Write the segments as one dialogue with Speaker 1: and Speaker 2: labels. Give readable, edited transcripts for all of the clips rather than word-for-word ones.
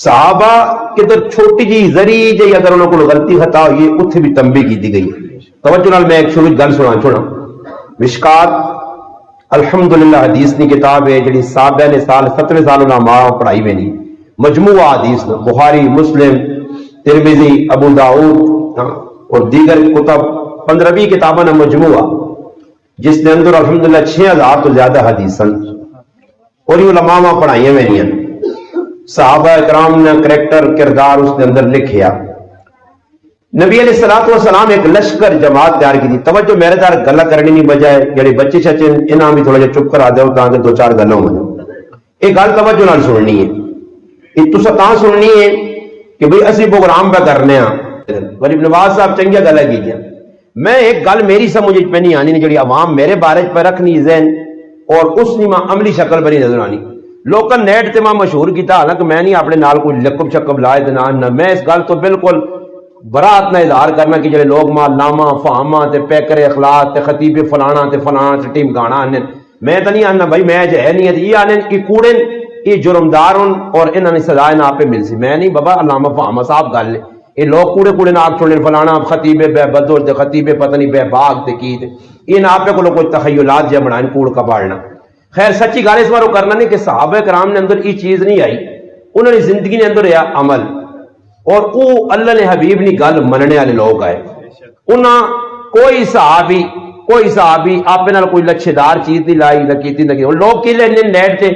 Speaker 1: صحابہ کے در چھوٹی جی ذری جی اگر انہوں کو غلطی خطا ہوئی اتھے بھی تنبیہ کی دی گئی. توجہ نال میں ایک شروع گل سنا چھوڑا. مشکات الحمدللہ حدیث کی کتاب ہے جڑی صحابہ نے سال 17 سال علماء پڑھائی میں نہیں. مجموعہ حدیث بخاری، مسلم، ترمذی، ابو داؤد اور دیگر کتب 15-20 کتابوں نے مجموعہ جس نے اندر الحمدللہ 6000 تو زیادہ حدیث اور یہ علماء پڑھائیاں میں نہیں ہیں. صحابہ اکرام نے کریکٹر کردار اس نے اندر لکھیا. نبی علیہ الصلوۃ والسلام ایک لشکر جماعت تیار کی تھی. توجہ میرے دار گلا کرنی نہیں بجائے جڑے بچے چچے انہاں بھی تھوڑا جہا چپ کرا دیو تاکہ دو چار گلاں ہو جائیں. ایک گل توجہ نال سننی ہے. یہ تساں تاں سننی ہے کہ بھئی اسی پروگرام پہ کرنے ہاں. غریب نواز صاحب چنگیا گلا کیتیاں. میں ایک گل میری سمجھ پہ نہیں آنی جڑی عوام میرے بارے پہ رکھنی ذہن اور اس نے ماں عملی شکل بنی نظر آنی. لوکل نیٹ تے ماں مشہور کیتا حالانکہ میں نہیں اپنے نال کوئی لقب شکب لائے تے نہ میں اس گل تو بالکل برات نہ اظہار کرنا کہ جڑے لوگ ماں لاما فہما تے پیکر اخلاق تے خطیب فلانا تے فلانا تے ٹیم گانا آنے میں تو نہیں آنا بھائی میں جو ہے نہیں یہ آنے کہ کوڑن یہ جرمدارن اور انہوں نے سزائے نہ آپ پہ مل سی. میں نہیں بابا علامہ فہما صاحب گل لے یہ لوگ کوڑے کوڑے ناک چھوڑنے فلانا خطیب بے بدر تے خطیب پتہ نہیں بے باغ تے کی تے یہ نہ آپ پہ کوئی تخیلات جہ بنائیں کوڑ کا پاڑنا. خیر سچی گل اس بار وہ کرنا نہیں کہ صحابہ کرام نے اندر یہ چیز نہیں آئی. انہوں نے زندگی نے اندر یا عمل اور وہ اللہ نے حبیب نے گل مننے والے لوگ آئے. انہاں کوئی صحابی آپ نال کوئی لچھدار چیز نہیں لائی نہ کیتی نہ کی. لوگ کی لینے نیٹ تے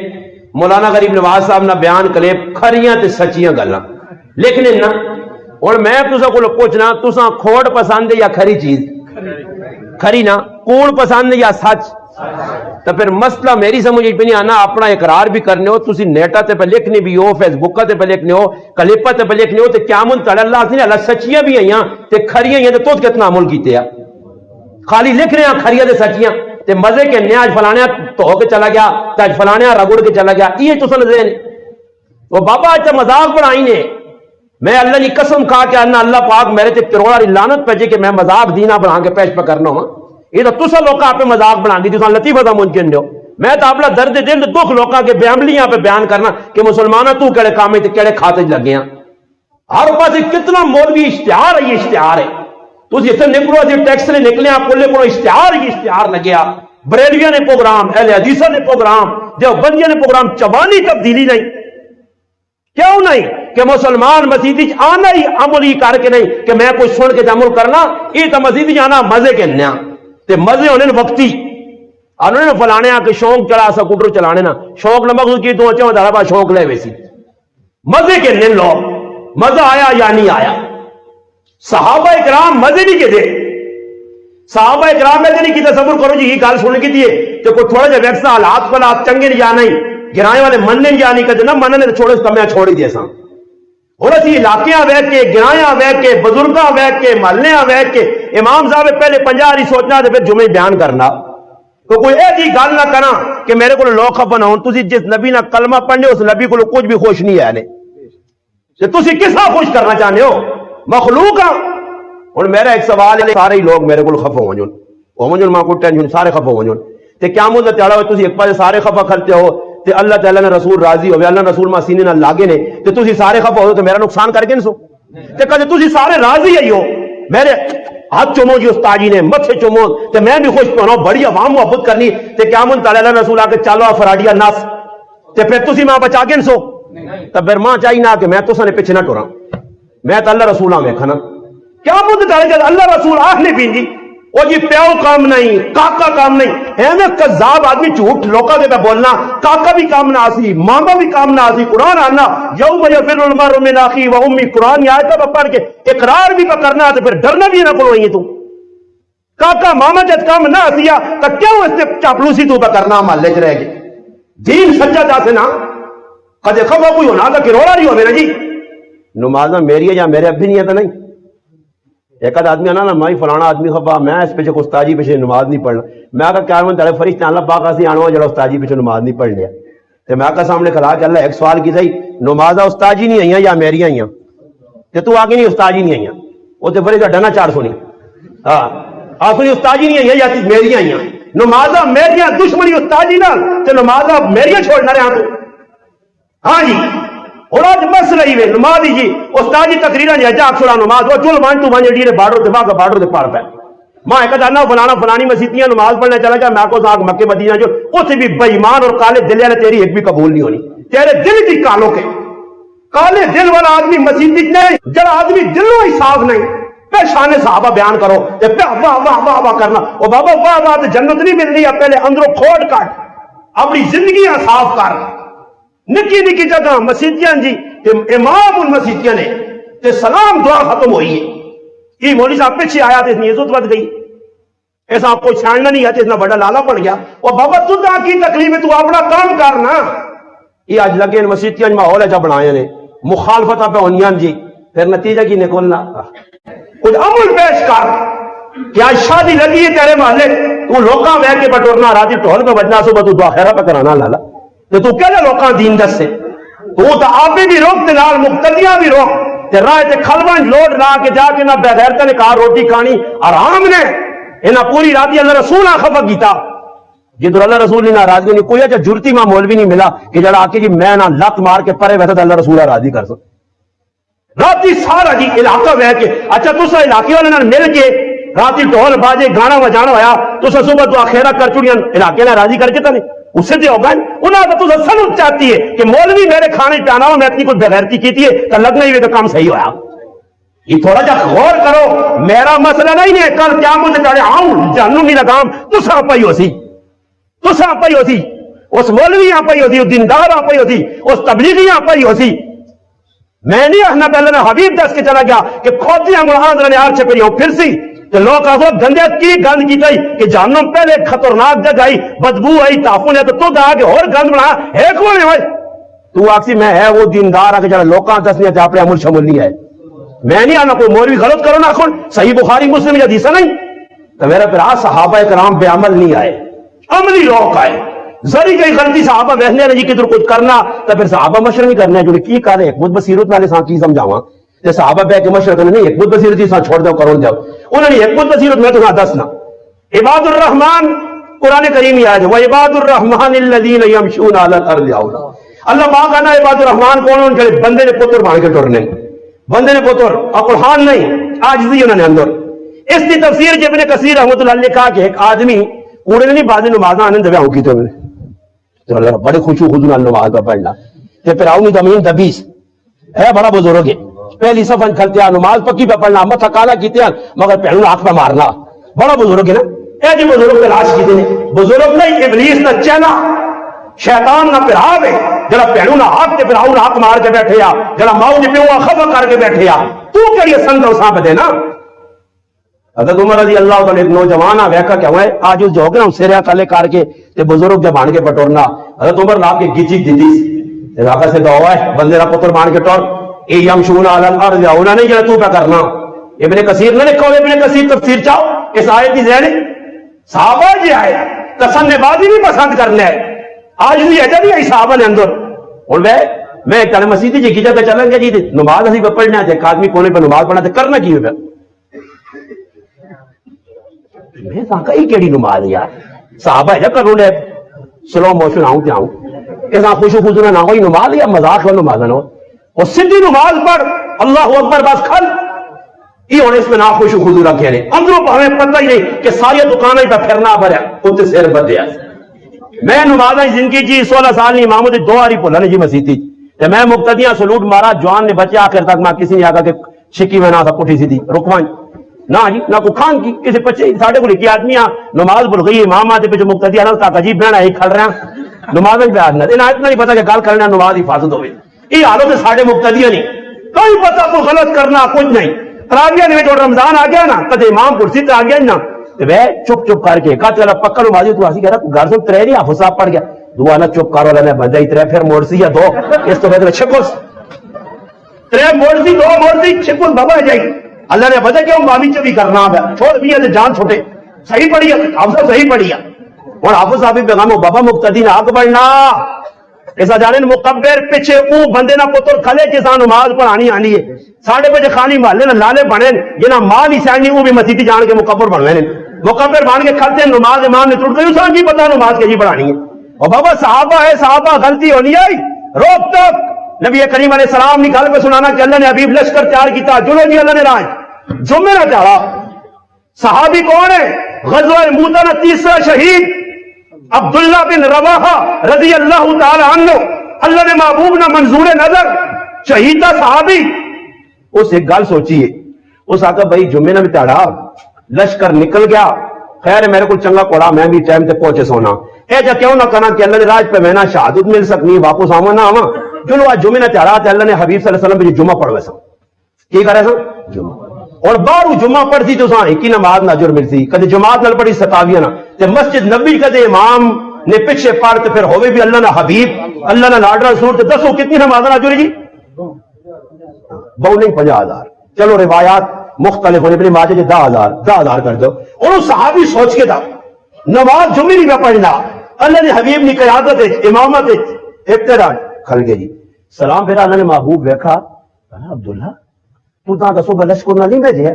Speaker 1: مولانا غریب نواز صاحب نہ بیان کلیپ کھریاں تے سچیاں گلاں لیکن نہ اور میں تساں کو پوچھنا تساں کھوڑ پسند ہے یا کھری چیز کھری نہ کوڑ پسند ہے یا سچ. تو پھر مسئلہ میری سمجھ پہ نہیں آنا اپنا اقرار بھی کرنے ہو تسی نیٹا تے پہ لکھنے بھی ہو فیس بکا تے پہ لکھنے ہو کلپا تے پہ لکھنے ہو تے قیامت تڑ اللہ سے اللہ سچیاں بھی آئیاں تے کھریاں ہیں تے تو کتنا عمل کیتے ہیں خالی لکھ رہے ہیں کھریاں تے سچیاں تے مزے کے نیا آج فلانے تو کے چلا گیا تے آج فلانے رگڑ کے چلا گیا یہ تو سن ذہن وہ بابا آج مذاق بنائی نے. میں اللہ کی قسم کھا کے آنا اللہ پاک میرے تے کروڑا لعنت پہ کہ میں مذاق دینا بنا کے پیش پہ کرنا ہوں. یہ تو تسا لوکاں آپ مذاق بنا دی تسا لطیفہ دا ممکن دیو. میں تو اپنا درد دل دکھ لوکاں کے بیاملیاں پہ بیان کرنا کہ مسلمانہ تو کیڑے کام تے کیڑے کھاتے لگے ہیں. ہر پاس کتنا مولوی اشتہار ہے یہ اشتہار ہے. تسی اتنے نکلو جی ٹیکس نے نکلے آپ کو اشتہار ہی اشتہار لگیا. بریلویاں نے پروگرام اہل حدیثہ نے پروگرام دیوبندیاں نے پروگرام چبانی تبدیلی نہیں. کیوں نہیں کہ مسلمان مسیدی آنا ہی عملی کر کے نہیں کہ میں کوئی سن کے عمل کرنا یہ تو مسیدی آنا مزے کے نیا تے مزے ہونے وقتی انہوں نے فلانے کے شوق چلا سکوٹر چلانے نا شوق نہ مقصود کی تو اچھا دارا با شوق لے ویسی مزے کے نن لوگ مزہ آیا یا نہیں آیا. صحابہ اکرام مزے نہیں کے دے صحابہ اکرام میں نہیں کی تصور کرو جی یہ گل سن کی دیے تو کوئی تھوڑا جا ویکسا حالات پر آپ چنگے یا نہیں گرائے والے مننے یا نہیں کہتے نہ مننے تو چھوڑے کمیاں چھوڑی دے ساں. اور اسی علاقیاں ویک کے گرائیاں ویک کے بزرگاں ویک کے محلیاں ویک کے امام صاحب پہلے 50 ہی سوچنا تے پھر جمعے بیان کرنا تو کوئی ایک ہی گل نہ کرنا کہ میرے کو لوگ خفا نہ ہون. تسی جس نبی نہ کلمہ پڑھنے اس نبی کو کچھ بھی خوش نہیں ہے نے تسی کسا خوش کرنا چاہتے ہو مخلوق ہاں. اور میرا ایک سوال ہے سارے لوگ میرے کو خفا ہو جن ماں کو ٹینشن سارے خفا ہو جن تے کیا مدت تیڑا ہو تسی ایک پاس سارے خفا کرتے ہو تے اللہ تعالیٰ نے رسول راضی ہوئے اللہ رسول ماں سینے نہ لاگے نے تے تسی سارے خفا ہو تو میرا نقصان کر کے نہیں سو تے کہتے تسی سارے راضی ہی ہو میرے ہاتھ چومو جی استاد جی نے متھے چومو تے میں بھی خوش پہنو بڑی عوام محبت کرنی تے قیامت تعالیٰ اللہ رسول آ کے چالو فراڈیا نس تے پھر تسی ماں بچا کے نہیں سو تے پھر ماں چاہیے نہ کہ میں تساں نے پیچھے نہ ٹوراں میں تو اللہ رسول میں کھنا کیا مدت آ جائے اللہ رسول آخ نہیں پیندی وہ جی پیو کام نہیں کاکا کام نہیں ہے نا کذاب آدمی جھوٹ لوکا دے پہ بولنا کاکا بھی کام نہ آسی ماما بھی کام نہ آسی قرآن آنا یوم یفر المرء من اخیہ و امی قرآن یہ آیت پڑھ کے اقرار بھی پہ کرنا تو پھر ڈرنا بھی نہ پڑو تو کاکا ماما جب کام نہ آسیا تو کیوں اس سے چاپلوسی تو پہ کرنا محلے چ رہ گئے دین سچا جاتے نا کدے خبر کوئی ہونا تھا کہ روڑا نہیں ہو میرا جی نمازاں میری ہے یا میرے اب بھی نہیں ہے تو نہیں. ایک آدمی آنا نا میں فلانا آدمی خبا میں اس پیچھے کو استاجی پیچھے نماز نہیں پڑھنا میں آگا کیا من تارے فرشتے اللہ پاک اسی آنو جڑا استاجی پیچھے نماز نہیں پڑھ لیا تے میں آگا سامنے کھلا کہ اللہ ایک سوال کی صحیح نمازہ استاجی نہیں آئیاں یا میری آئیاں تے تو آگے نہیں استاجی نہیں آئیاں وہ تے فرشتہ ڈنا چار سنی ہاں آسنی استاجی نہیں آئیاں یا میری آئیاں نمازہ میری دشمنی استاجی نہ تے نمازہ میری چھوڑنا رہا تو ہاں جی اور آج مسئلہ ہی نماز ہی جی استاد جی تقریرا جی اجا اکثر نماز وہ چل مان تو مان جی بارڈر دفاع کا بارڈر دے پار پہ میں ایک جانا فلانا فلانی مسیتیاں نماز پڑھنے چلا گیا میں کو ساتھ مکے مدینہ جو اتنے بھی بے ایمان اور کالے دل والے تیری ایک بھی قبول نہیں ہونی تیرے دل کی کالوں کے کالے دل والا آدمی مسیتی نہیں جڑا آدمی دلوں ہی صاف نہیں پہ شان صحابہ بیان کرو واہ واہ واہ واہ کرنا وہ بابا واہ واہ جنت نہیں ملنی ہے پہلے اندروں کھوٹ کٹ اپنی زندگیاں صاف کر نکی نکی جگہ مسیتیاں جی امام ان مسیتیاں نے تے سلام دعا ختم ہوئی ہے یہ مولوی صاحب پیچھے آیا تو اس کی عزت بد گئی ایسا آپ کو چھاننا نہیں ہے تو اتنا بڑا لالا پڑ گیا اور بابا تو دا کی تکلیف ہے تو اپنا کام کرنا یہ آج لگے مسیتیاں ماحول ایسا بنایا نے مخالفتہ پہ ہونیاں جی پھر نتیجہ کی نکلنا کچھ عمل پیش کر کہ آج شادی لگی ہے تیرے محلے تو لوکاں بہ کے بٹورنا راتی ٹھول پہ بجنا صبح تو دعا خیرہ پہ کرانا لالا تو کہہ لوکاں دین دس سے تو آپے بھی روک تے نال مقتدیاں بھی روک تے راہ تے کھلوان لوٹ لا کے جا کے نہ بغیرتا نے کہا روٹی کھانی آرام نے انہاں پوری راتی اللہ رسول خفا کیتا جدھر اللہ رسول نے ناراضگی نہیں کوئی اچھا جرتی ماں مولوی نہیں ملا کہ جڑا آکے جی میں نہ لت مار کے پرے ویسا تو اللہ رسول راضی کر سکتا راتی سارا جی علاقہ بہ کے اچھا تسا علاقے والے نال مل کے راتی ڈھول باجے گانا بجانا ہویا تسا صبح تو آخیرہ کر چڑیاں علاقے نال راضی کر کے تا نہیں اسے دے ہوگا انہاں تو تسا سنت چاہتی ہے کہ مولوی میرے کھانے پانا ہو میں اتنی کوئی بغیرتی کیتی ہے تو لگنا ہی تو کام صحیح ہویا یہ تھوڑا جا غور کرو میرا مسئلہ نہیں ہے کل قیامت سے چڑھے آؤں جہنم نہیں لگام تسا پئی ہو سی تسا پئی ہو سی اس مولوی پئی ہو سی اس دیندار پئی ہو سی اس تبلیغی پئی ہو سی میں نہیں آخنا پہلے میں حبیب دس کے چلا گیا کہ کھوتیاں ملحاظ نے آر چھپڑی ہوں پھر سی تو لوگ آخو گندے کی گند کی گئی کہ جہنم پہلے خطرناک جگہ آئی بدبو آئی تافن ہے تو آ کے اور گند بنا ہے کون ہے بھائی تو آخسی میں ہے وہ دیندار آ کے جڑا لوکاں دسنی تے اپنے عمل شمول نہیں ہے میں نہیں آنا کوئی مولوی غلط کرو نہ کون صحیح بخاری مسلم یا حدیث نہیں تو میرا پھر صحابہ کرام بے عمل نہیں آئے عملی لوگ آئے ذری کئی غلطی صحابہ ویسنے رہی کہ کچھ کرنا تو پھر صحابہ مشورہ نہیں کرنا جو کی کرے ایک خود بصیرت والے سان کی سمجھاواں تے صحابہ بہ کے مشورہ کرنے نہیں ایک خود بصیرت سان چھوڑ دو کرو جاؤ انہوں نے ایک خود بصیرت میں تو دسنا عباد الرحمن قرآن کریم ہی آیا وہ عباد الرحمن الذین یمشون علی الارض اولا اللہ پاک کہنا عباد الرحمن کون ان کے بندے نے پتر بن کے ٹرنے بندے نے پتر اور قرآن نہیں عاجزی انہوں نے اندر اس کی تفسیر جب ابن کثیر رحمۃ اللہ علیہ کہا کہ ایک آدمی کوڑے نہیں بعض نمازاں آنے دبیا ہو کی تو اللہ بڑے خوشو خضو نماز پہ پڑھنا تے پھر آؤں زمین دبیس ہے بڑا بزرگ ہے پہلی صفن کھلتے ہیں نماز پکی پہ پڑھنا متھا کالا کیتے ہیں مگر پہلو آنکھ پہ مارنا بڑا بزرگ ہے نا اے جی بزرگ تلاش کیتے ہیں بزرگ نہیں ابلیس نہ چینا شیطان نہ پھراو ہے جڑا پہلو نہ ہاتھ تے پھراؤ نہ ہاتھ مار کے بیٹھے آ جڑا ماؤ نے پیو خفا کر کے بیٹھے آ تو کہڑی سن دو سانپ دے نا حضرت عمر رضی اللہ تعالی ایک نوجوان ویکھا کیا ہوا ہے آج اس جو ہو گیا سیریا تلے کر کے تے بزرگ جب بان کے پٹورنا حضرت عمر لا کے گچی دیتی راکا سے دعا ہے بندے را پتر بان کے ٹور اے یمشون علی الارض اونا نہیں جڑا تو پہ کرنا ابن کثیر نے لکھا ابن کثیر تفسیر چاہو اس آیت کی ذہن صحابہ جی آئے تسن بازی بھی پسند کرنے ہے آج بھی ایسا بھی ہے صحابہ نے اندر اور میں ایک تانے مسجد جی کی جگہ چلیں گے جی نماز اسی پہ پڑھنا ہے ایک آدمی کونے پہ نماز پڑھنا ہے کرنا کی ہے میں کہا یہ کیڑی نماز یار صحابہ ہے کرو لے سلو موشن آؤں تے آؤں ایسا خوش و خزونہ نہ ہوئی نماز یا مذاق و نماز نہ ہو اور سدھی نماز پڑھ اللہ اکبر بس کھل یہ ہونے اس میں نہ خوش و خزونہ کہہ رہے اندروں پہ ہمیں پتہ ہی نہیں کہ ساری دکانیں پہ پھرنا بھریا اتنے سیر بدے میں نماز زندگی جی 16 سال نہیں امامت دو آری پھولا نے جی مسیح تھی میں مقتدیاں سلوٹ مارا جوان نے بچے آخر تک میں کسی نے آگا کہ شکی میں نہ تھا پٹھی سی تھی رکوائیں نہ جی نہ کو کھان کی کسی بچے ساڑھے کو لکھی آدمی نماز بھول گئی امام آتے پہ جو مقتدی آنا تاکہ عجیب بہنا ہی کھل رہے ہیں نماز میں آدنا انہیں اتنا نہیں پتا کہ گال کرنا نماز حفاظت ہوئے یہ حالت ساڑھے مقتدیاں نہیں کوئی پتا کو غلط کرنا کچھ نہیں تراویہ نے جو رمضان آ گیا نا کدے امام کرسی تے آ گیا نا تے وہ چپ چپ کر کے کہا چلا پکا نمازی تو اسی کہہ رہا گھر سے ترے نہیں حافظ صاحب پڑھ گیا دعا نہ چپ کرو اللہ نے بندہ ہی ترے پھر موڑ سی یا دو اس تو بہتر چھکوس ترے موڑ سی دو موڑ سی چھکوس بابا جائے اللہ نے بتا کیوں مامی چوی کرنا ہے چھوڑ بھی ہے جان چھوٹے صحیح پڑھی ہے حافظ صحیح پڑھی ہے اور حافظ صاحب پیغام بابا مقتدی نہ حق پڑھنا ایسا جانے مکبر پیچھے او بندے نہ پتر کھلے جیسا نماز پڑھانی آنی ہے ساڑھے بجے خانی محلے نہ لالے بنے جنہ ماں نہیں سینی وہ بھی مسیحی جان کے مکبر بن گئے مکبر بن کے کھلتے ہیں نماز امام نے ٹوٹ گئی اسان کی پتا نماز کے جی پڑھانی ہے اور بابا صحابہ ہے صحابہ غلطی ہونی آئی روک تک نبی کریم علیہ السلام نے گل پہ سنانا کہ اللہ نے حبیب لشکر تیار کیتا، چلو جی اللہ نے راج جمعے نہ چاڑا. صحابی کون ہے؟ غزوہ موتا نہ تیسرا شہید عبداللہ بن رواحہ رضی اللہ تعالی عنہ. اللہ نے محبوب نہ منظور نظر شہید تھا صحابی. اس ایک گل سوچیے، اس آقا بھائی جمعے نہ بھی تیڑا لشکر نکل گیا، خیر میرے کو چنگا کوڑا میں بھی ٹائم تے پہنچے سونا اے جا کیوں نہ کنا کہ اللہ نے راج پہ میں نہ شہادت مل سکنی واپس آواں نہ آواں. چلو آج جمعے نہ تیڑا تے اللہ نے حبیب صلی اللہ علیہ وسلم بھی جمعہ پڑھوے سا کی کرے سا جمعہ. اور باہر جمعہ پڑھتی تو ساں ایک ہی نماز نہ جر ملتی، کدے جماعت نال پڑھی ستاویاں نہ تے مسجد نبی کدے امام نے پیچھے پڑھ تے پھر ہوے بھی اللہ نہ حبیب اللہ نہ لاڈرا رسول تے دسو کتنی نماز نہ جری جی؟ بہو نہیں 50,000. چلو روایات مختلف ہونے اپنی ماجے 10,000 کر دو. اور وہ صحابی سوچ کے تھا نماز جمعے نہیں پہ پڑھنا، اللہ نے حبیب نے قیادت امامت ابتدا کھل گئے جی. سلام پھر اللہ نے محبوب ویکھا، عبداللہ تو تاں دسو بلش کو نہ نہیں بھیجیا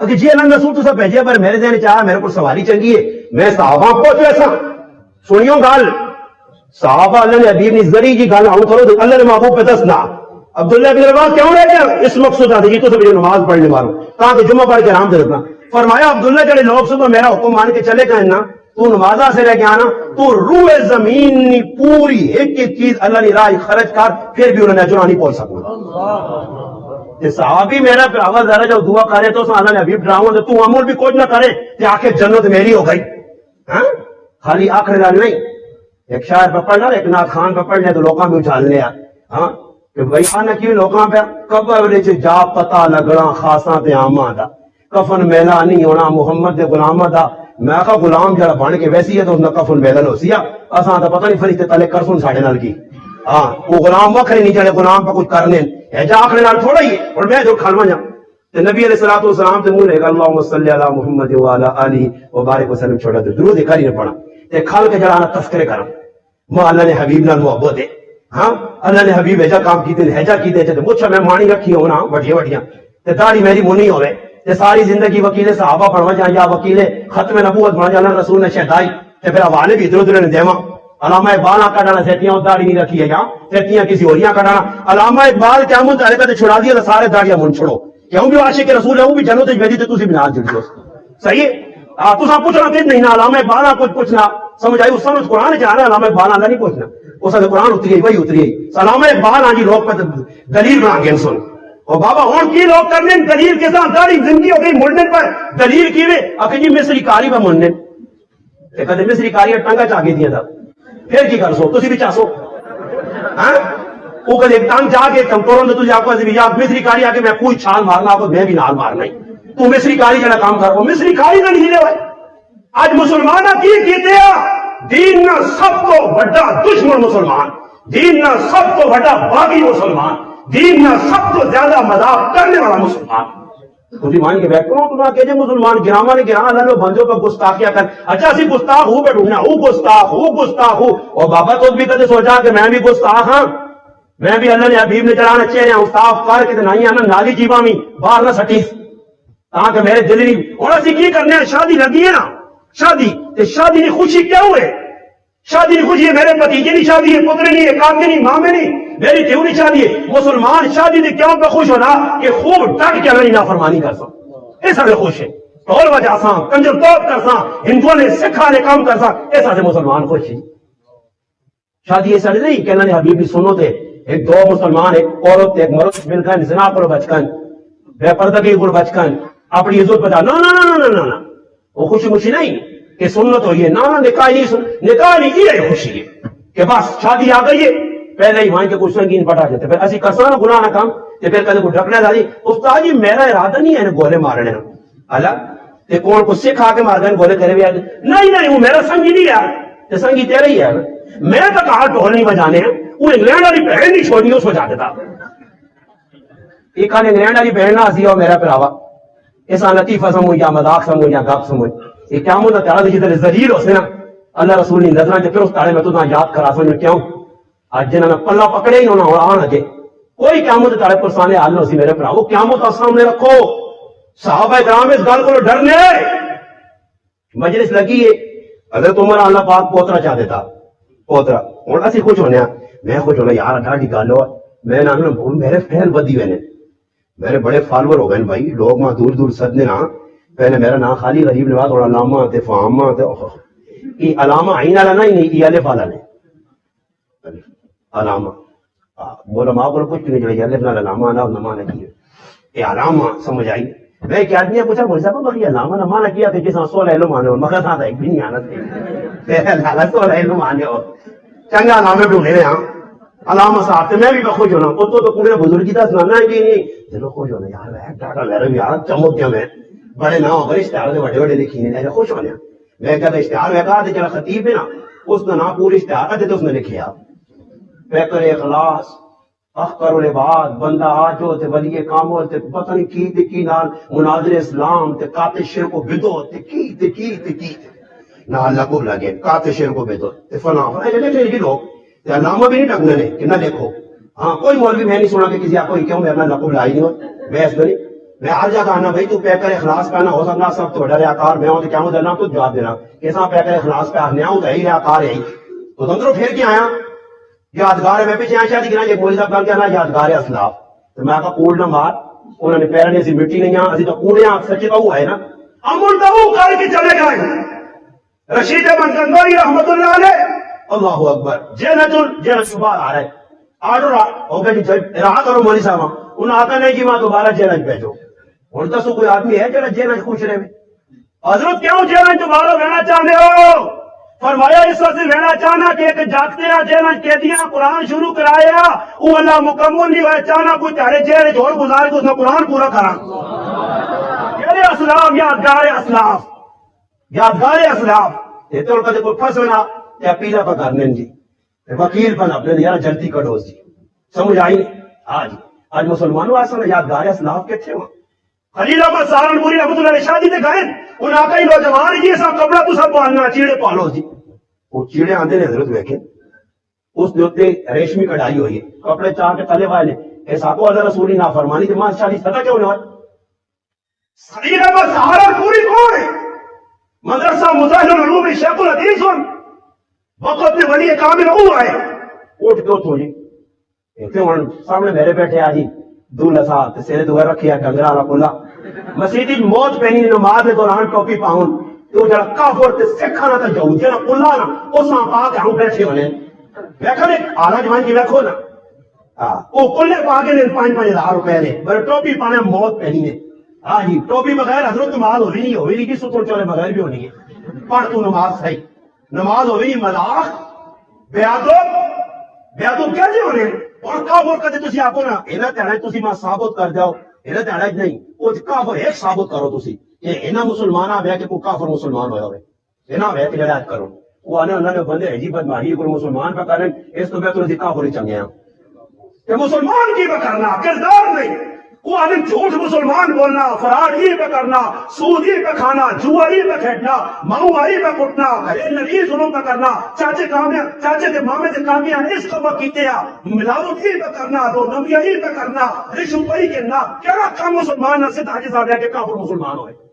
Speaker 1: کہ جی اللہ رسول تو سب بھیجیا پر میرے ذہن چاہا میرے کو سواری چنگی ہے میں صحابہ پہنچ ویسا. سنیو گل صحابہ اللہ نے حبیب نے ذری جی گل ہوں کرو اللہ نے محبوب پہ دسنا عبداللہ بن رواحہ کیوں رہ گیا اس مقصود آتے جی تو سب نماز پڑھنے مارو تاکہ جمعہ پڑھ کے آرام سے رکھنا. فرمایا عبداللہ جڑے لوگ صبح میرا حکم مان کے چلے گئے نا تو نمازہ سے رہ کے آنا تو روح زمین پوری ایک ایک چیز اللہ نے راہ خرچ کر پھر بھی انہوں نے اجر نہیں پہنچ سکتا. صحابی میرا پھر آواز ذرا جب دعا کرے تو اللہ نے حبیب ڈراؤں تو عمل بھی کچھ نہ کرے کہ آخر جنت میری ہو گئی. ہاں خالی آخر لال نہیں ایک شاعر پہ پڑھنا ایک ناک خان پہ پڑھنے تو لوگاں بھی اچھال لیا. ہاں کہ بھائی آنا کی لوگاں پہ قبر جا پتا لگنا خاصاں تے آماں دا کفن میلا نہیں ہونا محمد دے غلامہ دا. میں کہا غلام جڑا بن کے ویسی ہے تو اس نے کفن میلا ہو سیا اساں تو پتہ نہیں فرشتے تلے کرسن ساڈے نال کی. ہاں وہ غلام وکھرے نہیں جڑے غلام پہ کچھ کرنے ہے جا آخر نال تھوڑا ہی ہے. اور میں جو کھلواں جا تے نبی علیہ الصلوۃ والسلام تے منہ لے گا اللہم صلی علی محمد وعلی آلہ وبارک وسلم چھوڑا تے درود کری نہ پڑھا تے کھل کے جڑا تذکرے کرا ماں اللہ نے حبیب نال محبت ہے. ہاں اللہ نے حبیب ایجا کام کیتے ہیجا کیتے تے مجھے میں مانی رکھی ہونا وڈیاں وڈیاں تے داڑھی میری منی ہوے تے ساری زندگی وکیل صحابہ بنوا جا یا وکیل ختم نبوت بن جانا رسول نے شہدائی تے پھر حوالے بھی ادھر ادھر نے دیواں. علامہ اقبال کڈانا سیتیاں داڑھی نہیں رکھی ہے یا سیتیاں کسی اوریاں کڈانا. علامہ اقبال کیا من تعلق تے چھڑا دیا سارے داڑیاں من چھوڑو کیوں بھی عاشق رسول ہے وہ بھی جنت وچ ویندی تے تسی بھی نال جڑو. صحیح ہے تساں پوچھنا کہ نہیں نا علامہ اقبال کچھ پوچھنا سمجھ آئی اس سمجھ قرآن جانا علامہ اقبال اللہ نہیں پوچھنا اس سے قرآن اتری وہی اتری. علامہ اقبال ہاں جی لوگ پہ دلیل بنا گئے سن اور بابا ہوں کی لوگ کرنے دلیل کے ساتھ داڑھی زندگی ہو گئی مڑنے پر دلیل کی وے آخر جی مصری کاری پہ مڑنے کدے مصری کاری ٹنگا چاہ کے دیا تھا پھر کی کر سو تسی بھی چاہ سو. ہاں وہ کدے ٹنگ چاہ کے کمتوروں تو آپ کو مصری کاری آ کے میں کوئی چھال مارنا آپ کو میں بھی نال مارنا ہی تو مصری کاری جڑا کام کر مصری کاری کا نہیں لے آج مسلمانہ کی کیتے دین نہ سب تو بڑا دشمن مسلمان دین نہ سب تو بڑا باغی مسلمان دین نہ سب تو زیادہ مذاق کرنے والا مسلمان. تجھے مان کے بیٹھ کرو تو نہ کہ مسلمان گراما نے گرا اللہ نے بندوں پر گستاخیاں کر اچھا سی گستاخ ہوں بیٹھنا ہوں گستاخ ہوں اور بابا تو بھی کدے سوچا کہ میں بھی گستاخ ہاں میں بھی اللہ نے حبیب نے چڑھانا چہرے ہوں صاف کر کے نہیں آنا نالی جیوا میں باہر نہ سٹیس تاکہ میرے دل نہیں. اور اسی کی کرنے ہیں شادی لگی ہے نا شادی کی خوشی کیا ہوئے شادی کی خوشی ہے میرے بھتیجے کی شادی ہے پترے نہیں ہے کاکے نہیں مامے نہیں میری دیو کی شادی ہے. مسلمان شادی نے کیوں پہ خوش ہونا کہ خوب ڈٹ کے اللہ نافرمانی کر سا ایسا سے خوش ہے ٹول وجہ سا کنجر توپ کر سا ہندوؤں نے سکھا نے کام کر سا ایسا سے مسلمان خوش ہے. شادی ایسا نہیں کہ اللہ نے حبیب بھی سنو تھے ایک دو مسلمان ایک عورت ایک مرد مل کر زنا کرو بچکن بے پردگی کو بچکن اپنی عزت بتا نہ وہ خوشی خوشی نہیں کہ سنت ہو یہ نہ نکاح نہیں یہ خوشی ہے کہ بس شادی آ گئی ہے پہلے ہی وہاں کے کچھ سنگین پٹا دیتے پھر اسی کرسا نا گناہ نہ کام تے پھر کدے کو ڈھکنا دادی استاد جی میرا ارادہ نہیں ہے گولے مارنے نا اللہ تے کون کو سکھ آ کے مار دیں گولے تیرے بھی آ نہیں وہ میرا سنگی نہیں یار تے سنگی تیرا ہی ہے میں تو کہا ڈھول نہیں بجانے وہ انگلینڈ والی بہن نہیں چھوڑنی اس بجا دیتا ایک انگلینڈ والی بہن نہ سی اور میرا پراوا ایسا لطیفہ سمجھ یا مذاق سمجھ یا گپ سمجھ یہ کیا ہوتا تعالیٰ جی تیرے ذلیل ہو سے نا اللہ رسول نے نظران جب پھر اس تارے میں تو نہ یاد کرا سمجھ کیوں آج جنہوں نے پلہ پکڑے ہی انہوں نے آنا جے کوئی قیامت تارے پر سانے حال نہ سی میرے پرا وہ قیامت سامنے رکھو صحابہ کرام اس گل کو ڈرنے مجلس لگی ہے حضرت عمر اللہ پاک پوترا چاہ دیتا پوترا اور اسی خوش ہونے میں خوش ہونا یار ڈاڈی گل ہو میں نہ میرے فین بدی ہوئے نے، میرے بڑے فالور ہو گئے بھائی، لوگ وہاں دور دور سدنے نا، پہلے میرا نام خالی غریب نواز اور علامہ تے فہامہ تے یہ علامہ عین والا نہیں، یہ الف والا نے علامہ علماء کو کچھ نہیں چلے الف نال علامہ نہ نمانا کیا یہ علامہ سمجھ آئی۔ میں ایک آدمی نے پوچھا مولوی صاحب بھائی علامہ نمانا کیا کہ جس سولہ علم آنے ہو مگر ساتھ ایک بھی نہیں آنا تھے سولہ علم آنے ہو چنگا علامہ ڈھونڈے رہے ہاں علامہ صاحب تے میں بھی خوش ہونا اتو تو پورے بزرگی کا سنانا ہے کہ نہیں دلوں خوش ہونا یار ڈاٹا میرا بھی یار چمک گیا میں بڑے نہ ہو اشتہار سے بڑے بڑے لکھی نہیں خوش ہونے میں کہتا اشتہار میں کہا چلا خطیب ہے نا اس نے نہ پورے اشتہار تھے تو اس نے لکھیا پیکر اخلاص اخکر العباد بندہ آجو تے ولی کامل تے پتہ نہیں کی نال مناظر اسلام تے قاتل شرک و بدعت تے کی نہ اللہ کو لگے قاتل شرک و بدعت تے فلاں لکھ لو تے علامہ بھی نہیں ڈگنے نے کہ نہ لکھو ہاں کوئی مولوی میں نہیں سنا کہ کسی آپ کو کیوں میرا لقب لائی نہیں ہو میں اس نہیں میں ہر جگہ آنا بھائی تو پیکر اخلاص پہ آنا ہو سکنا سب تو بڑا ریاکار میں ہوں تو کیا ہوں دینا تو جواب دینا کیسا پیکر اخلاص پہ آنے آؤں تو یہی ریاکار ہے تو تم پھر کیا آیا یادگار ہے میں پیچھے آیا شاید کہ یہ مولوی صاحب کہا نا یادگار ہے اسلاف تو میں کہا کوڑ نہ مار انہوں نے پیرنے سے مٹی نہیں آ اسی تو کوڑے آنکھ سچے کا ہوا ہے نا امول تو وہ کر کے چلے گئے رشید بنگندوری رحمت اللہ علیہ اللہ اکبر جیل شبار آ رہا ہے آرڈر ہو گیا جی رہا کرو مولوی صاحب انہوں آتا نہیں کہ ماں دوبارہ جیل بھیجو اور دسو کوئی آدمی ہے جڑا جیل خوش رہے حضرت کیوں جیل دوبارہ رہنا چاہتے ہو فرمایا اس وقت رہنا چاہنا کہ ایک جاگتے ہیں جیل قیدیاں قرآن شروع کرایا وہ اللہ مکمل نہیں ہوئے چاہنا کوئی تارے جیل جوڑ گزارے تو اس نے قرآن پورا کرا یعنی اسلاف یادگار اسلاف یادگار اسلاف یہ تو کدے کوئی پھنسنا یا پیلا پہ کرنے جی وکیل پن اپنے یار جلدی کٹو جی سمجھ آئی نہیں آج مسلمانوں آسان یادگار اسلاف کے تھے وہاں خلیل احمد سہارنپوری رحمت اللہ علیہ شادی تے گئے انہاں کئی نوجوان جی سا کپڑا تو سب پالنا چیڑے پالو جی وہ چیڑے آندے نے حضرت ویکھے اس دے اوتے ریشمی کڑھائی ہوئی ہے کپڑے چاہ کے تلے والے ایسا کو اللہ رسولی نافرمانی تے ماں شادی سدا کیوں نہ خلیل احمد سہارنپوری کون ہے مدرسہ مظاہر العلوم شیخ الحدیث وقت میں ولی کامل ہوا ہے اٹھ کے تو جی سامنے میرے بیٹھے آ جی دولہ صاحب سیرے دوہر رکھیا ڈنگرا والا کلا مسیدی موت پہنی نماز دوران ٹوپی پاؤن تو جڑا کافر تے سکھا نہ تے جو جڑا کلا نا اس نہ پا کے ہم بیٹھے ہونے دیکھو نے آلا جوان جی دیکھو نا او کلے پا کے 5,000 روپے نے پر ٹوپی پانے موت پہنی نے ہاں جی ٹوپی بغیر حضرت نماز ہوئی نہیں کی ستون چلے بغیر بھی ہونی ہے پڑھ تو نماز صحیح نماز ہوئی ملاخ بیادب کیسے ہونے اور کافر کہتے تسی آپ کو نا اینا تیڑا تسی ماں ثابت کر جاؤ اینا تیڑا نہیں وہ کافر ایک ثابت کرو تسی کہ اینا مسلمان آبیا کہ کوئی کافر مسلمان ہویا ہوئے اینا ہویا کہ جڑا کرو وہ آنے انہوں نے بندے عجیبت ماہی کوئی مسلمان پہ کریں اس تو بہتر اسی کافر ہی چنگے ہیں کہ مسلمان کی پہ کرنا کردار نہیں وہ آنے جھوٹ مسلمان بولنا فراڈ ہی پہ کرنا سود ہی پہ کھانا جوا ہی پہ کھیٹنا مہوا ہی پہ کٹنا نبی ظلم پہ کرنا چاچے کے مامے کے کامیاں اس کو کیتے ہیں ملاوٹ ہی پہ کرنا دو نبیہ ہی پہ کرنا رشوت ہی کرنا کیا رکھا مسلمان سے تاجی صاحب ہے کہ کافر مسلمان ہوئے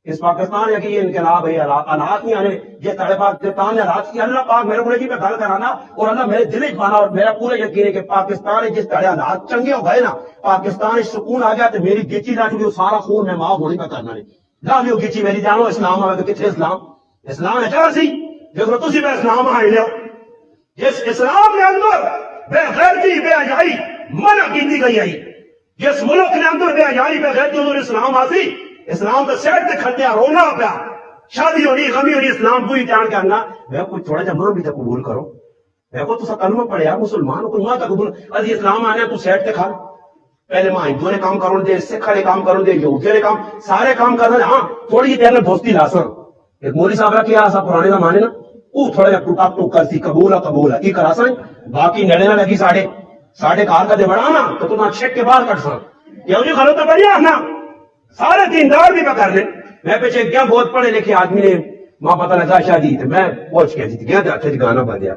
Speaker 1: اس پاکستان یا کہ یہ انقلاب ہے حالات نہیں آنے یہ تڑے پاکستان حالات کی اللہ پاک میرے کو جی پہ گل کرانا اور اللہ میرے دل پانا اور میرا پورا یقین ہے کہ پاکستان جس طرح حالات چنگے ہو گئے نا پاکستان سکون آ گیا تو میری گیچی لا چکی سارا خون میں معاف ہونے کا کرنا نہیں لا لیو گیچی میری جانو اسلام آئے تو کتنے اسلام ہے کیا سی دیکھو تسی پہ اسلام آئے لو جس اسلام کے اندر بے غیرتی بے حیائی منع کی گئی ہے جس ملک کے اندر بے حیائی بے غیرتی حضور اسلام آسی اسلام تو سیٹ تے کھٹیا رونا پیا شادی ہونی غمی ہونی اسلام کوئی جان کرنا میں کوئی تھوڑا جا ماں بھی تو قبول کرو میں کو تو کلمہ پڑھیا مسلمان کوئی ماں تا قبول ازی اسلام آنے تو سیٹ تے کھا پہلے ماں ہندو نے کام کروں دے سکھ نے کام کروں دے یہودی نے کام سارے کام کرنا ہاں تھوڑی جی تیرے دوستی لاسا ایک مولوی صاحب رکھیا ایسا پرانے زمانے نا وہ تھوڑا جا ٹوٹا ٹوک کر سی قبول ہے کی کرا سا باقی نڑے نہ لگی ساڑھے کار کا دے بڑا نا تو تم چھک کے باہر کٹ سا یہ جی خلو تو بڑھیا نا سارے دیندار بھی پکڑ لیں میں پیچھے گیا بہت پڑھے لکھے آدمی نے ماں پتہ لگا شادی تھی میں پہنچ گیا تھی گیا اچھا جی گانا بن گیا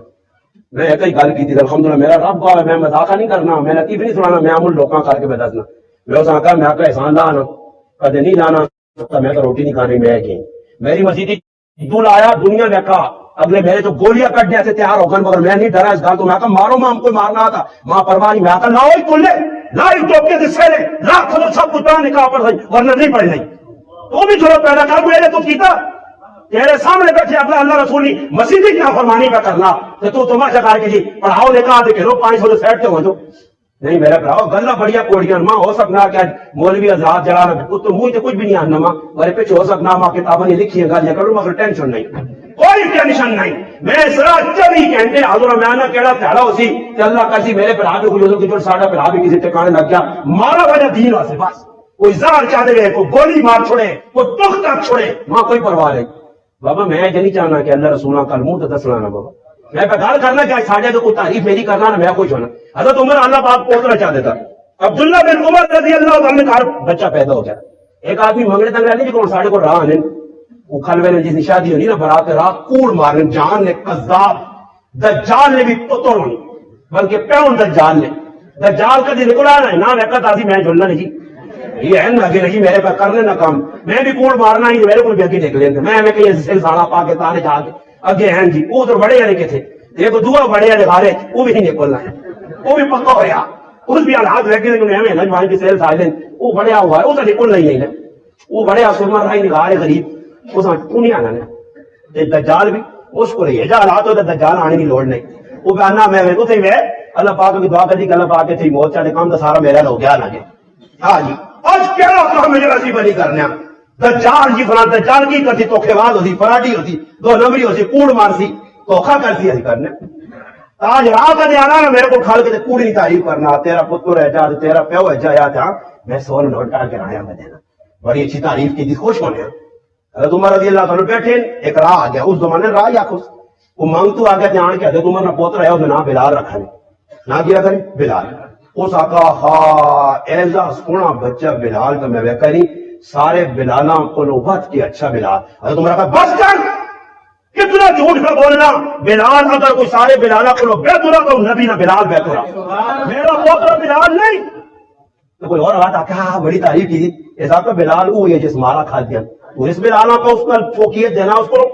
Speaker 1: میں ایک ہی گل کی تھی الحمدللہ میرا رب گاہ میں مذاقہ نہیں کرنا میں لطیف نہیں سنانا میں عمل لوکاں کر کے میں دسنا میں اس آقا میں آقا احسان لانا کدے نہیں لانا میں تو روٹی نہیں کھانی میں کہ میری مسجد دل آیا دنیا دیکھا
Speaker 2: اگلے میرے تو گولیاں کٹنے سے تیار ہو گئے مگر میں نہیں ڈرا اس گال تو میں کہا مارو ماں ہم کو مارنا تھا ماں پرواہ نہیں. میں کہا لاؤ کل لے لائی ٹوپکے سے سہلے لاکھ سب کچھ پڑھا نکاح پر ورنہ نہیں پڑھ نہیں. تو بھی چھوڑو پیدا کر میرے تو کیتا تیرے سامنے بیٹھے اگلا اللہ رسول مسیح کی نافرمانی کا کرنا تو تمہارا کار کے جی پڑھاؤ نکاح دے کے رو 500 سیٹ سے ہو جو نہیں میرا پڑھاؤ گلا بڑھیا کوڑیاں ماں ہو سکنا کہ مولوی آزاد جلانا تو منہ سے کچھ بھی نہیں آنا ماں میرے پیچھے ہو سکنا ماں کتابیں نہیں لکھی گالیاں کروں مگر ٹینشن نہیں کوئی ٹینشن نہیں. میں سرا 24 گھنٹے حضور میں آنا کیڑا تھیڑا ہو سی کہ اللہ کسی میرے پڑھا بھی کوئی ہو کہ ساڈا پڑھا بھی کسی ٹھکانے لگ گیا مارا وجہ دین واسطے بس کوئی زہر چاہ دے کوئی گولی مار چھوڑے کوئی ٹوک تک چھوڑے ماں کوئی پرواہ نہیں. بابا میں یہ نہیں چاہنا کہ اللہ رسولہ کل منہ تو دسنا نا بابا میں گل کرنا کہ ساڈے تو کوئی تعریف میری کرنا نا میں کوئی ہونا. حضرت عمر اللہ پاک پوترا چاہ دیتا عبداللہ بن عمر رضی اللہ عنہ کا بچہ پیدا ہو گیا. ایک آدمی منگنے تک رہنے جو ساڈے کو راہ آنے وہ کھلوے نے جس کی شادی ہونی نا برات راہ کوڑ مارنے جان نے قذاب دجال نے بھی پتر ہونی بلکہ پیون دجال نے دجال کا جی نکلا نا ویکت آسی میں جھولنا نہیں جی یہ ہے لگے نہیں میرے پہ کرنے نہ کام میں بھی کوڑ مارنا ہی میرے کو بھی اگے نکلے تھے میں کہیں سلسلہ پا کے تانے جا کے اگے ہیں جی وہ تو بڑے والے کے تھے ایک دعا بڑے والے گھارے وہ بھی نہیں نکلنا ہے وہ بھی پکا ہوا اس بھی حالات لگے ہمیں نجوان کی سیل سائلن وہ بڑھیا ہوا ہے وہ تو نکل نہیں ہے وہ بڑھیا سرما رائی نگاہ غریب اس میں تو نہیں آنا ہے دجال بھی اس کو رہی ہے جا حالات ہوتا دجال آنے کی لوڑ نہیں وہ کہنا میں اسے میں اللہ پاک کی دعا کر دی کہ اللہ پاک تھی موت چاہے کام تو سارا میرا ہو گیا لگے ہاں جی آج کیا کام مجھے ویسی بنی کرنے دجال جی فلاں دجال کی کرتی تو خواز ہوتی فراڈی ہوتی دو نمبری ہوتی کوڑ مارسی دھوکھا کرتی ایسی کرنے آج راہ کا دیانا نا میرے کو کھال کے کوڑی نہیں تعریف کرنا تیرا پتر ہے جا تیرا پیو ہے جا یا تھا میں سون نوٹ ڈال کے آیا میں دینا بڑی اچھی تعریف کی تھی خوش ہونے حضرت عمر رضی اللہ عنہ بیٹھے ایک راہ آ گیا اس زمانے راہ یا خوش وہ مانگ تو آ گیا جان کے حضرت عمر نے پوتر ہے اس نے نام بلال رکھا نہیں نہ کیا کریں بلال اس آقا ہاں ایسا سونا بچہ بلال کا میں ویکا نہیں سارے بلالاں کو وقت کی اچھا بلال حضرت عمر کہا بس کر کتنا جھوٹ کا بولنا بلال اگر کوئی سارے بلالا کو بیت رہا تو نبی نہ بلال بیت رہا میرا پوتر بلال نہیں تو کوئی اور بات آ بڑی تعریف کی تھی ایسا تو بلال وہ ہے جس مارا کھا دیا تو اس بلال کو اس کا فوقیت دینا اس کو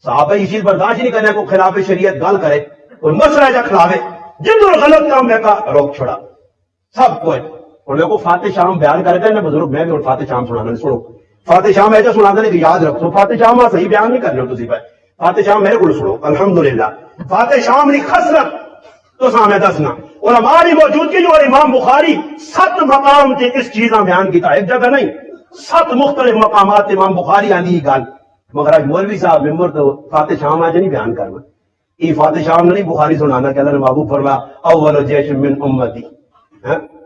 Speaker 2: صحابہ یہ چیز برداشت نہیں کرنے کو خلاف شریعت گال کرے کوئی مسئلہ جا کھلاوے جن دونوں غلط کام میں کا روک چھوڑا سب کوئی اور میرے کو فاتح شام بیان کر کے بزرگ میں بھی اور فاتح شام سنانا سنو فاتح شام ایسا سنا دے کہ یاد رکھو فاتح شام صحیح بیان نہیں کر رہے ہو تسی بھائی فاتح شام میرے کو سنو الحمدللہ فاتح شام کی خسرت تو سامنے دسنا اور ہماری موجودگی جو امام بخاری 7 مقام تھے اس چیزاں بیان کیتا ایک جگہ نہیں 7 مختلف مقامات امام بخاری آنی گال مگر آج مولوی صاحب ممبر تو فاتح شام آج نہیں بیان کرنا یہ فاتح شام نہیں بخاری سنانا کہ اللہ نے محبوب فرما اول جیش من امتی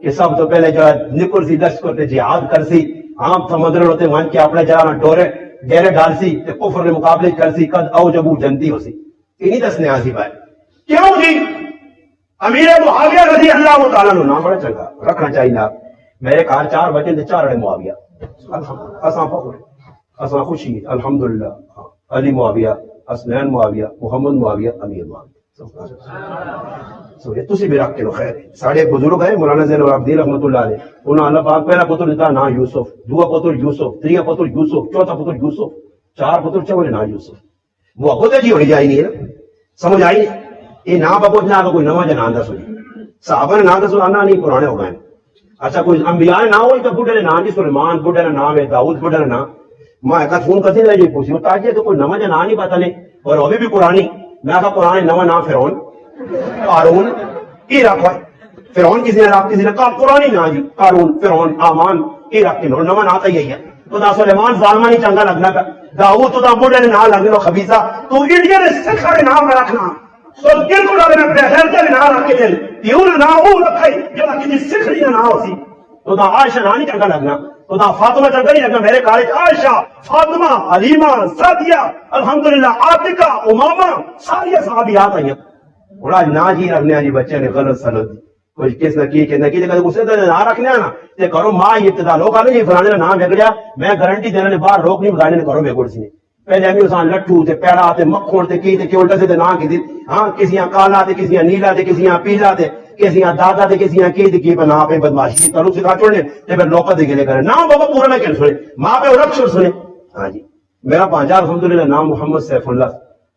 Speaker 2: کہ سب تو پہلے جو نکل سی دست کرتے جہاد کر سی عام سمندر ہوتے وہاں کے اپنے جرانا ڈورے ڈیرے ڈال سی کفر کے مقابلے کر سی قد او جبو جنتی ہو سی یہ نہیں دسنے آسی بھائی کیوں جی امیر معاویہ رضی اللہ تعالیٰ نے نام بڑا چنگا رکھنا چاہیے آپ میرے کار 4 بچے تھے 4 معاویہ اساں فخر اساں خوشی الحمدللہ علی معاویہ حسنین معاویہ محمد معاویہ امیر معاویہ تسی بھی رکھ کے لو خیر ساڑھے بزرگ ہے مولانا زین العابدین رحمۃ اللہ علیہ انہوں اللہ پاک پہلا پتر دیتا نا یوسف دوا پتر یوسف تریا پتر یوسف چوتھا پتر یوسف 4 پتر چولے نا یوسف وہ خود جی ہونی جائی نہیں ہے سمجھ آئی یہ نا بابو نہ کوئی نواں جنان دس ہوئی صحابہ نے نام دس آنا نہیں پرانے ہو گئے اچھا کوئی انبیاء نہ ہوئی تو بڈھے نے نام جی سلیمان بڈھے نے نام ہے داؤد بڈھے نے نام میں ایک فون کرتی رہی پوچھی تاکہ تو کوئی نواں جنان نہیں پتا نہیں اور وہ بھی پرانی میں کہا پرانے نواں نام فرعون قارون یہ رکھا فرعون کسی نے کہا پرانی نا جی قارون فرعون آمان یہ رکھ کے نواں نام تو یہی ہے تو دا سلیمان ظالمہ نہیں چنگا لگنا کا داؤد تو دا بڈھے نے نام لگنے خبیثہ تو انڈیا نے سکھا کے نام رکھنا تو دل کو ڈالے میں بہر کے نام رکھ کے دل یوں نہ وہ رکھے جب کسی سکھ نہیں نہ ہوسی تو دا عائشہ نہ نہیں چنگا لگنا تو دا فاطمہ چنگا نہیں لگنا میرے کالج عائشہ فاطمہ حلیمہ سعدیہ الحمدللہ عاتقہ امامہ ساری صحابیات آئی ہیں بڑا نا جی رکھنے جی بچے نے غلط سند کچھ کس نہ کی کہتے اسے تو نہ رکھنے نا تے کرو ماں یہ ابتدا لوگ آنے جی فلانے نام بگڑیا میں گارنٹی دینے نے باہر روک نہیں بگاڑنے نے کرو بے گڑ سی پہلے ہمیں اسان لٹھو تے پیڑا تے مکھون تے کی تے کی الٹا سے تے نہ کی دی ہاں کسیاں کالا تے کسیاں نیلا تے کسیاں پیلا تے کسیاں دادا تے کسیاں کی بنا پہ بدماشی کرو سکھا چھوڑنے تے پھر لوکا دے گلے کرے نام بابا پورا نہ کہن سنے ماں پہ رکھ چھوڑ سنے ہاں جی میرا پانچا الحمدللہ نام محمد سیف اللہ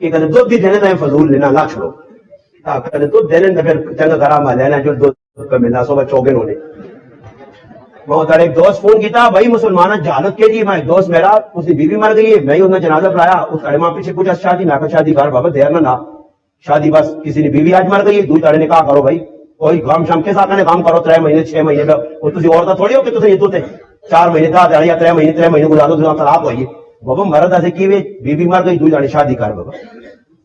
Speaker 2: کہ کدے دودھ بھی دینے تو فضول لینا نہ چھوڑو کدے دودھ دینے تو پھر چنگا گرام لینا جو دودھ پہ ملنا صبح چوگن ہونے بہت ایک دوست فون کیتا بھائی مسلمانہ جہالت کے جی میں ایک دوست میرا اس کی بیوی مر گئی ہے میں انہیں جنازہ پڑھایا اس اڑے ماں پیچھے پوچھا شادی میں کہا شادی کر بابا دیر نہ شادی بس کسی نے بیوی آج مر گئی دو تڑے نکاح کرو بھائی کوئی کام شام کے ساتھ کام کرو 3 مہینے 6 مہینے کا وہ تھی عورتیں تھوڑی ہو کہ تھی تو 4 مہینے تھا یا 3 مہینے گزارو تو طلاق ہوئی بابا مرد ایسے کی بیوی مر گئی دو جانے شادی کر بابا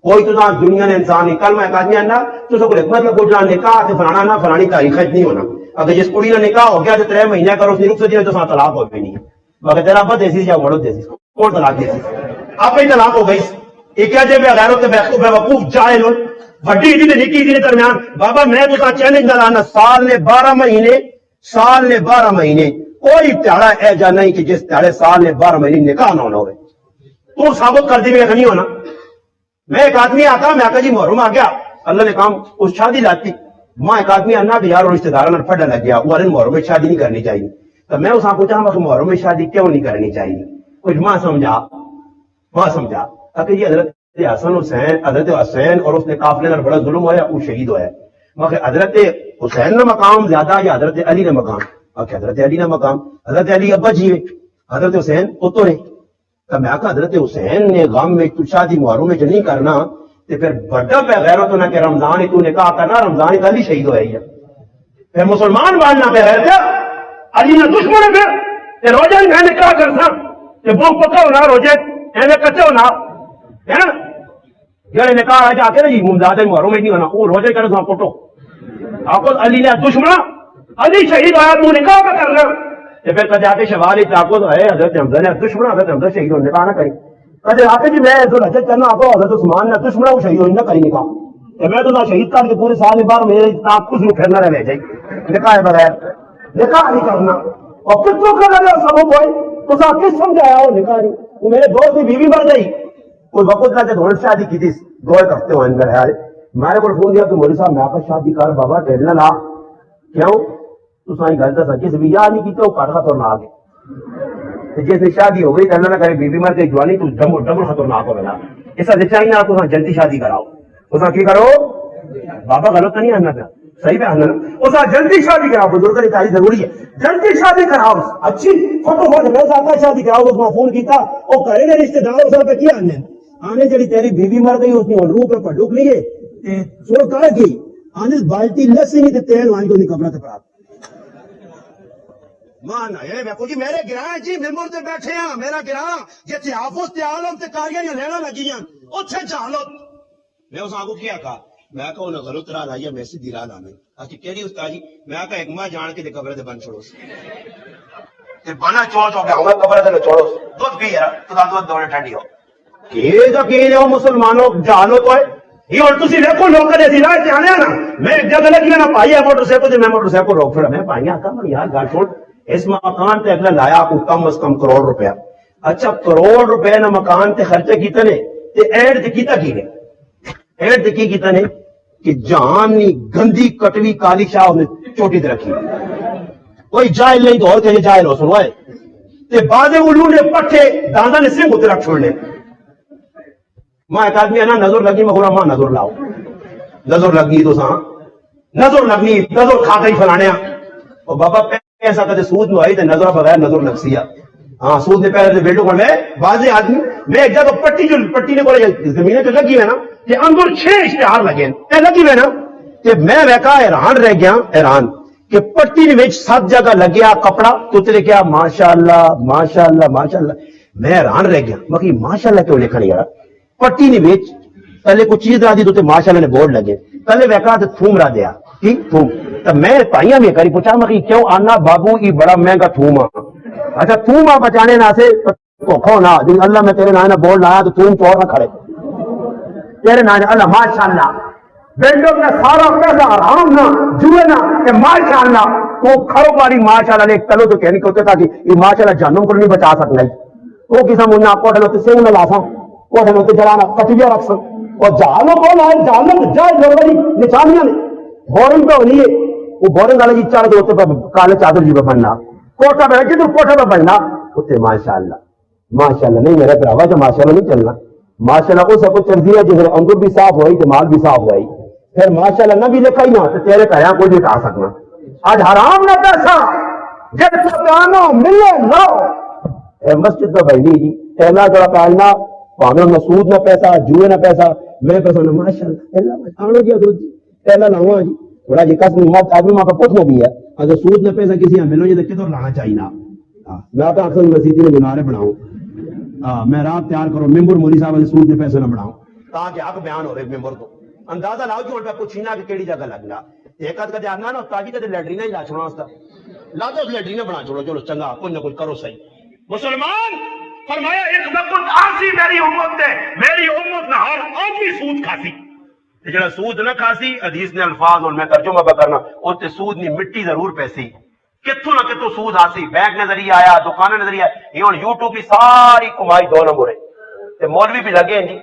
Speaker 2: کوئی تو دنیا نے انسان نہیں کل میں ایک آدمی آنا تو سب حکمت میں پوچھنا نکاح سے فلانا نہ فلانی تاریخ نہیں ہونا اگر جس کڑی نے نکاح ہو گیا تو 3 مہینے کرو اس نے رک سے تو طلاق ہو بھی نہیں مگر تیرا ابا دیسی جاؤ مڑو دیسی کون طلاق دیسی آپ ہی طلاق ہو گئی یہ کیا جب غیرت بے وقوف جاہل وڈی عیدی تے نکی عیدی درمیان بابا میں تو چیلنج دلانا سال نے 12 مہینے کوئی تہاڑا ایجا نہیں کہ جس تہاڑے سال نے 12 مہینے نکاح نہ ہونا ہوئے تو ثابت کر دی میں نہیں ہونا میں ایک آدمی آتا میں آقا جی محرم آ گیا اللہ نے کام اس شادی لاتی ماں ایک آدمی آنا کہ یار رشتہ داروں نے پھڑا لگ گیا وہ محرم میں شادی نہیں کرنی چاہیے تو میں اس پوچھا محرم میں شادی کیوں نہیں کرنی چاہیے کچھ ماں سمجھا کہ یہ حضرت حضرت حسین اور اس نے قافلے میں بڑا ظلم ہوا وہ شہید ہوا ہے مگر حضرت حسین نے مقام زیادہ یا حضرت علی نے مقام حضرت علی نے مقام حضرت علی ابا جی حضرت حسین اتو رہے تو میں کہا حضرت حسین نے غم میں شادی محرم میں نہیں کرنا تو پھر بڑا پہ غیرت ہونا کہ رمضان ہی تو نے کہا کرنا رمضان ہی علی شہید ہوا ہے پھر مسلمان باننا پہ غیر کیا علی نے دشمن ہے پھر روزہ میں نے کہا کرنا کہ وہ پکا ہونا روزے ایویں کچے ہونا ہے نا جڑے نے کہا جا کے نا جی ممتاز محرم میں نہیں ہونا وہ روزے کرے تو پٹو آپ علی نے دشمنا علی شہید ہوا تو نکاح کا کرنا پھر کدے آ کے شوال چاقو ہے حضرت حمزہ نے دشمنا حضرت حمزہ شہید ہونے نکاح نہ کری کدے آ کے جی میں حضرت کرنا آپ حضرت عثمان نے دشمنا وہ شہید ہوئی نہ کری نکاح میں تو نہ شہید کر کے پورے سال بعد میرے کچھ نہیں پھرنا رہ جائے نکاح بغیر نکاح نہیں کرنا اور پھر تو کر رہے سبب ہوئے تو سا کس سمجھایا وہ نکاح نہیں وہ میرے دوست کی بیوی مر گئی کوئی وقت نہ تھوڑی شادی کی تھی 2 ہفتے ہوئے اندر ہے میرے کو فون دیا کہ مولوی صاحب میں آپ شادی کر بابا ٹھیک نہ لا کیوں تو سائیں گل دسا جس بھی یا نہیں کیتا وہ کٹ خطرناک ہے جس نے شادی ہو گئی تو اللہ نہ کرے بیوی مر گئی جوانی تو ڈبل خطرناک ہو گیا اس سے چاہیے نہ تو جلدی شادی کراؤ اس کی کرو بابا غلط نہیں آنا پیا صحیح پہ آنا اس جلدی شادی کراؤ بزرگ کی تعریف ضروری ہے جلدی شادی کراؤ اچھی فوٹو فوٹو شادی کراؤ اس میں فون کیتا وہ کرے گا رشتے دار اس پہ کیا آنے جڑی تیری بیوی مر گئی اس نے روح پہ پڑھک لیے سو کہا کی آنے بالٹی لسی نہیں تے تیل وہاں کو نہیں کپڑا تے پڑا مان اے میں کوئی میرے گراں جی ممبر تے بیٹھے ہیں میرا گراں جتھے حافظ تے عالم تے کاریاں لینا لگیاں اوتھے جہالت میں اس کو کیا کہا میں کہا انہیں غلط راہ لائی میں سیدھی راہ لانے کہ کہڑی استاد جی میں کہا ایک ماں جان کے تے قبر تے بن چھوڑو تے بنا چوچ ہو گیا ہوں قبر تے چھوڑو دودھ پی یار تو دودھ دوڑے ٹھنڈی ہو یہ جو کہ ہو مسلمانوں جانو تو ہے یہ اور تسی دیکھو لوگ کدے سی لائے آنے نا میں ایک جگہ لگی نا پائی ہے موٹر سائیکل تے میں موٹر سائیکل روک چھوڑا میں پائی آ کہا یار گل چھوڑ اس مکان تے اگلا لایا کو کم از کم کروڑ روپیہ اچھا کروڑ روپے نہ مکان تے خرچے کیتے نے تے ایڈ تے کیتا کی نے ایڈ تے کی کیتا نے کہ جہانی گندی کٹوی کالی شاہ نے چوٹی تے رکھی کوئی جاہل نہیں تو اور کہ جاہل ہو سنوائے تے بعد اولو نے پٹھے داندا نے سنگ تے رکھ چھوڑنے ماں ایک آدمی ہے نا نظر لگی میں ماں نظر لاؤ نظر لگی تو ساں نظر لگنی نظر کھا گئی فلانے اور بابا پیسہ کدے سود میں آئی تے نظر بغیر نظر لگ سیا ہاں سود نے پہلے بیٹو کر میں بعض آدمی میں ایک جگہ پٹی نے بولے زمین تو لگی ہے نا کہ اندر 6 اشتہار لگے اے لگی ہوئے نا کہ میں ویکا حیران رہ گیا حیران کہ پٹی نے 7 جگہ لگیا کپڑا تو تیرے کیا ماشاءاللہ ماشاءاللہ ماشاءاللہ میں حیران رہ گیا باقی ماشاءاللہ کیوں لکھن یار پٹی نے بیچ پہلے کچھ چیز را دی تو ماشاءاللہ نے بورڈ لگے پہلے ویکا تو تھوم را دیا کی تھوم تو میں پائیاں میں کری پوچھا میں کیوں آنا بابو یہ بڑا مہنگا تھوم اچھا تھوم بچانے نہ سے دھوکھا نہ اللہ میں تیرے نام بورڈ لایا تو تھوم چور نہ کھڑے تیرے نام اللہ ماشاءاللہ بینڈوں میں سارا پیسہ آرام نہ جوئے نہ کہ ماشاءاللہ تو کھڑو پاری ماشاءاللہ ایک تلو تو کہنے کو تھا کہ یہ ماشاءاللہ جانوں کو نہیں بچا سکنا وہ کسی مجھے آپ کو ڈھلو سے انہیں لاسا وہ ڈھلو تو جلانا کٹویا رکھ سک اور جہالوں کو لائے جہالت جائے لوگی نشانیاں نے بورنگ پہ ہونی ہے وہ بورنگ والے جی چڑھ کے اتنے کالے چادر جی پہ بننا کوٹا پہ جدھر کوٹا پہ بننا اتنے ماشاءاللہ ماشاءاللہ نہیں میرے براوا جو ماشاءاللہ نہیں چلنا
Speaker 1: ماشاءاللہ اس کو ترجیح جس انگر بھی صاف ہوئی تو مال بھی صاف ہوئی پھر ماشاءاللہ نہ بھی لکھا ہی نہ تو تیرے پیسہ کوئی نہیں اٹھا سکنا آج حرام نہ پیسہ جب پکانو ملے لو مسجد میں بھائی جی پہلا جڑا پالنا پانے نہ سود نہ پیسہ جوئے نہ پیسہ میں پیسہ نہ ماشاءاللہ پہلا جی حضرت جی پہلا لاؤں جی تھوڑا جی قسم مت آدمی وہاں پہ پوچھنا بھی ہے اگر سود نہ پیسہ کسی ملو جی تو کدھر لانا چاہیے نا میں تو اکثر مسجد میں مینارے بناؤں میں رات تیار کرو ممبر مولی صاحب سے سود کے پیسے نہ بڑھاؤں تاکہ حق بیان ہو رہے ممبر کو اندازہ لاؤ جو پہ پوچھنا کہ کیڑی جگہ لگنا ایک آدھ کدے آنا نا تاجی کدے لیٹرین ہی لا چھوڑا اس کا لا تو لیٹرین بنا چھوڑو چلو چنگا کچھ نہ کچھ کرو صحیح مسلمان فرمایا ایک وقت آسی میری امت ہے میری امت نہ ہر آدمی سود کھاسی جڑا سود نہ کھاسی حدیث نے الفاظ اور میں ترجمہ کرنا اس تے سود نہیں مٹی ضرور پیسی کتوں نہ کتوں سود آسی بینک نے ذریعہ آیا دکانیں نے ذریعہ یہ ہوں یوٹیوب کی ساری کمائی دو نمبر ہے تے مولوی بھی لگے ہیں جی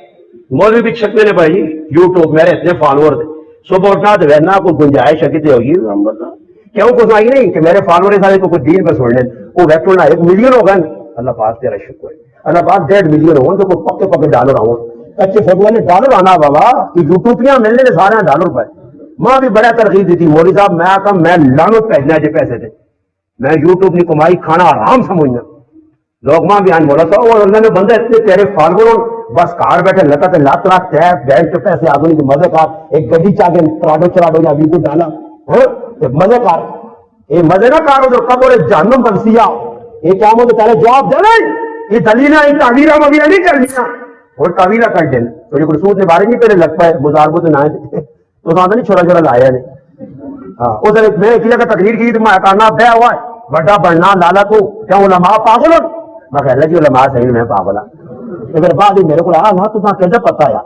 Speaker 1: مولوی بھی چھکنے نے بھائی یوٹیوب میرے اتنے فالوور تھے صبح اٹھنا تو وینا کوئی گنجائش کتنے ہوگی ہم بتا کیوں کچھ آئی نہیں کہ میرے فالوور سارے کو کوئی دین پر چھوڑ لیں وہ ویکٹر 1 ملین ہوگا اللہ پاک تیرا شکر ہے اللہ پاک 1.5 ملین ہو تو کوئی پکے پکے ڈالر آؤں کچے فوٹو والے ڈالر آنا بابا کہ یوٹیوبیاں ملنے نے سارے ڈالر پہ ماں بھی بڑا ترغیب دی تھی مولوی صاحب میں آتا میں لانت بھیجنا جو پیسے تھے میں یوٹیوب کی کمائی کھانا آرام سمجھنا لوگ ماں بھی آن بولا تھا اور اللہ نے بندہ اتنے تیرے فالوروں بس کار بیٹھے لتا تے لات رات ٹیپ بینک کے پیسے آدمی کی مزے کار ایک گڈی چاہ کے پراڈو چراڈو یا ویڈیو ڈالا مزے کار یہ مزے نہ کار جو قبر جہنم بنسیا یہ کیا مجھے پہلے جواب دے رہے یہ دلیلیں تعویرہ وغیرہ نہیں کرنی اور تعویرہ کر دیں تو یہ رسول نے بارے نہیں پہلے لگ پائے مزاربوں سے نہ تو ساتھ نہیں چھوڑا چھوڑا لایا نے ہاں اس میں ایک جگہ تقریر کی تو میں کہنا بے ہوا ہے بڑا بڑھنا لالا تو کیا علماء پاگل ہو میں کہہ جی علماء صحیح میں پاگل ہوں پھر بعد میرے کو آ تو کہتے پتا ہے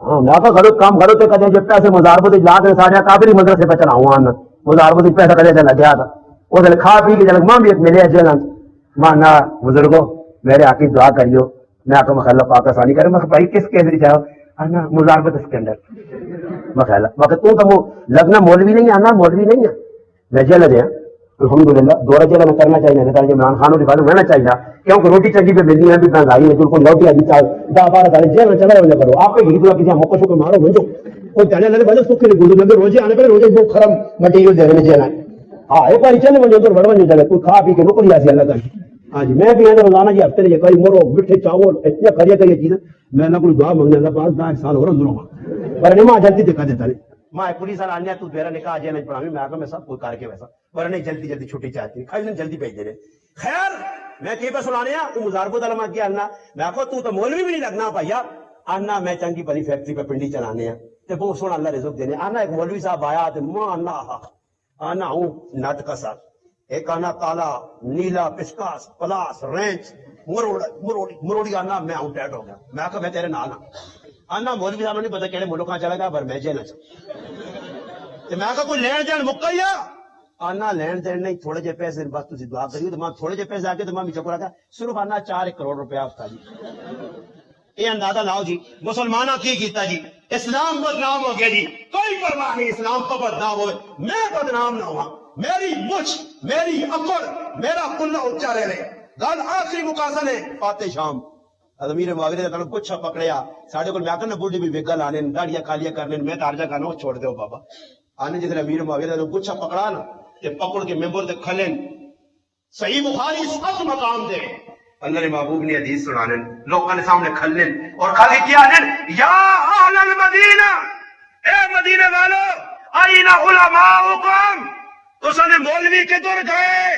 Speaker 1: ہاں میں تو غلط کام غلط کدے جب پیسے مزاربوں سے لا کے سارے کافری مدرسے پہ چلاؤں مزاربوں سے پیسہ کدے چلا گیا تھا وہ کھا پی کے چل ماں بھی ایک ملے جیل ماں نہ بزرگوں میرے آکی دعا کریو میں آکا مخلا پاک آسانی کرے میں بھائی کس کیسری چاہو مزاربت اس کے اندر مخلا میں تو لگنا مولوی نہیں آنا مولوی نہیں ہے میں جیل گیا الحمدللہ دورہ جیلہ میں کرنا چاہیے نیتاجی عمران خان اور رہنا چاہیے کیونکہ روٹی چنگی پہ ملنی ہے بھی مہنگائی ہے جو کوئی لوٹی آدمی چاہے 10-12 سال جیل میں چلا رہا کرو آپ پہ گھی تو کسی موقع شکر مارو بھنجو کوئی چلے لگے بھائی سکھ کے گولو لگے روزے آنے پہ روزے جو خرم مٹیریل دے رہے جیل آئے ہاں ایک بار چلے بھنجو تو بڑا بھنجو چلے کوئی کھا پی کے نوکری آسی اللہ کر ہاں جی میں بھی روزانہ جی ہفتے نے کئی مرو مٹھے چاول اتنے کھڑیا کریے چیزیں میں نہ کوئی دعا مانگنے اللہ پاس 10 سال اور اندروں پر نہیں ماں جلدی دکھا دیتا نہیں ماں پولیس والا آنیا تو میرا نکاح جیل میں پڑھاوی میں آگا میں سب کوئی کر کے ویسا پر نہیں جلدی جلدی چھٹی چاہتی نہیں خالی جلدی بھیج دے رہے خیر میں کی پہ سنانے وہ مزاربت علماء کیا آنا میں آخو تو مولوی بھی نہیں لگنا پایا آنا میں چنگی بڑی فیکٹری پہ پنڈی چلانے تے بہت سونا اللہ رزق دینے آنا ایک مولوی صاحب آیا تے ماں آنا ہوں نٹ کا ساتھ ایک آنا کالا نیلا پشکاس پلاس رینچ مروڑی آنا میں ہوں ٹیٹ ہو گیا میں آخو میں تیرے نانا آنا مولوی صاحب نہیں پتا کہڑے ملکاں چلا گیا پر میں جیل چاہ میں آخو کوئی لین دین مکیا آنا لین دین نہیں تھوڑے جے پیسے بس تسی دعا کریو تو ماں تھوڑے جے پیسے آگے تو ماں بھی چکو رکھا صرف آنا 4 کروڑ روپیہ ہفتہ جی یہ اندازہ لاؤ جی مسلمانہ کی کیتا جی اسلام بدنام ہو گیا جی کوئی پرواہ نہیں اسلام کو بدنام ہوئے میں بدنام نہ ہوا میری مجھ میری اکڑ میرا کلہ اچھا رہ رہے گل آخری مقاصد ہے فاتح شام امیر معاویہ نے تانوں پچھا پکڑیا ساڈے کول میں کہنا بوڑھی بھی وگا لانے داڑیاں کالیاں کرنے میں تارجا کہنا چھوڑ دیو بابا آنے جس امیر معاویہ نے پچھا پکڑا نا تے پکڑ کے ممبر تے کھلن صحیح بخاری 7 مقام دے اللہ نے محبوب نے حدیث سنانے لوگوں نے سامنے کھلن اور کھلی کیا آنے یا اہل المدینہ اے مدینے والو آئین علماؤکم تو سنے مولوی کے دور گئے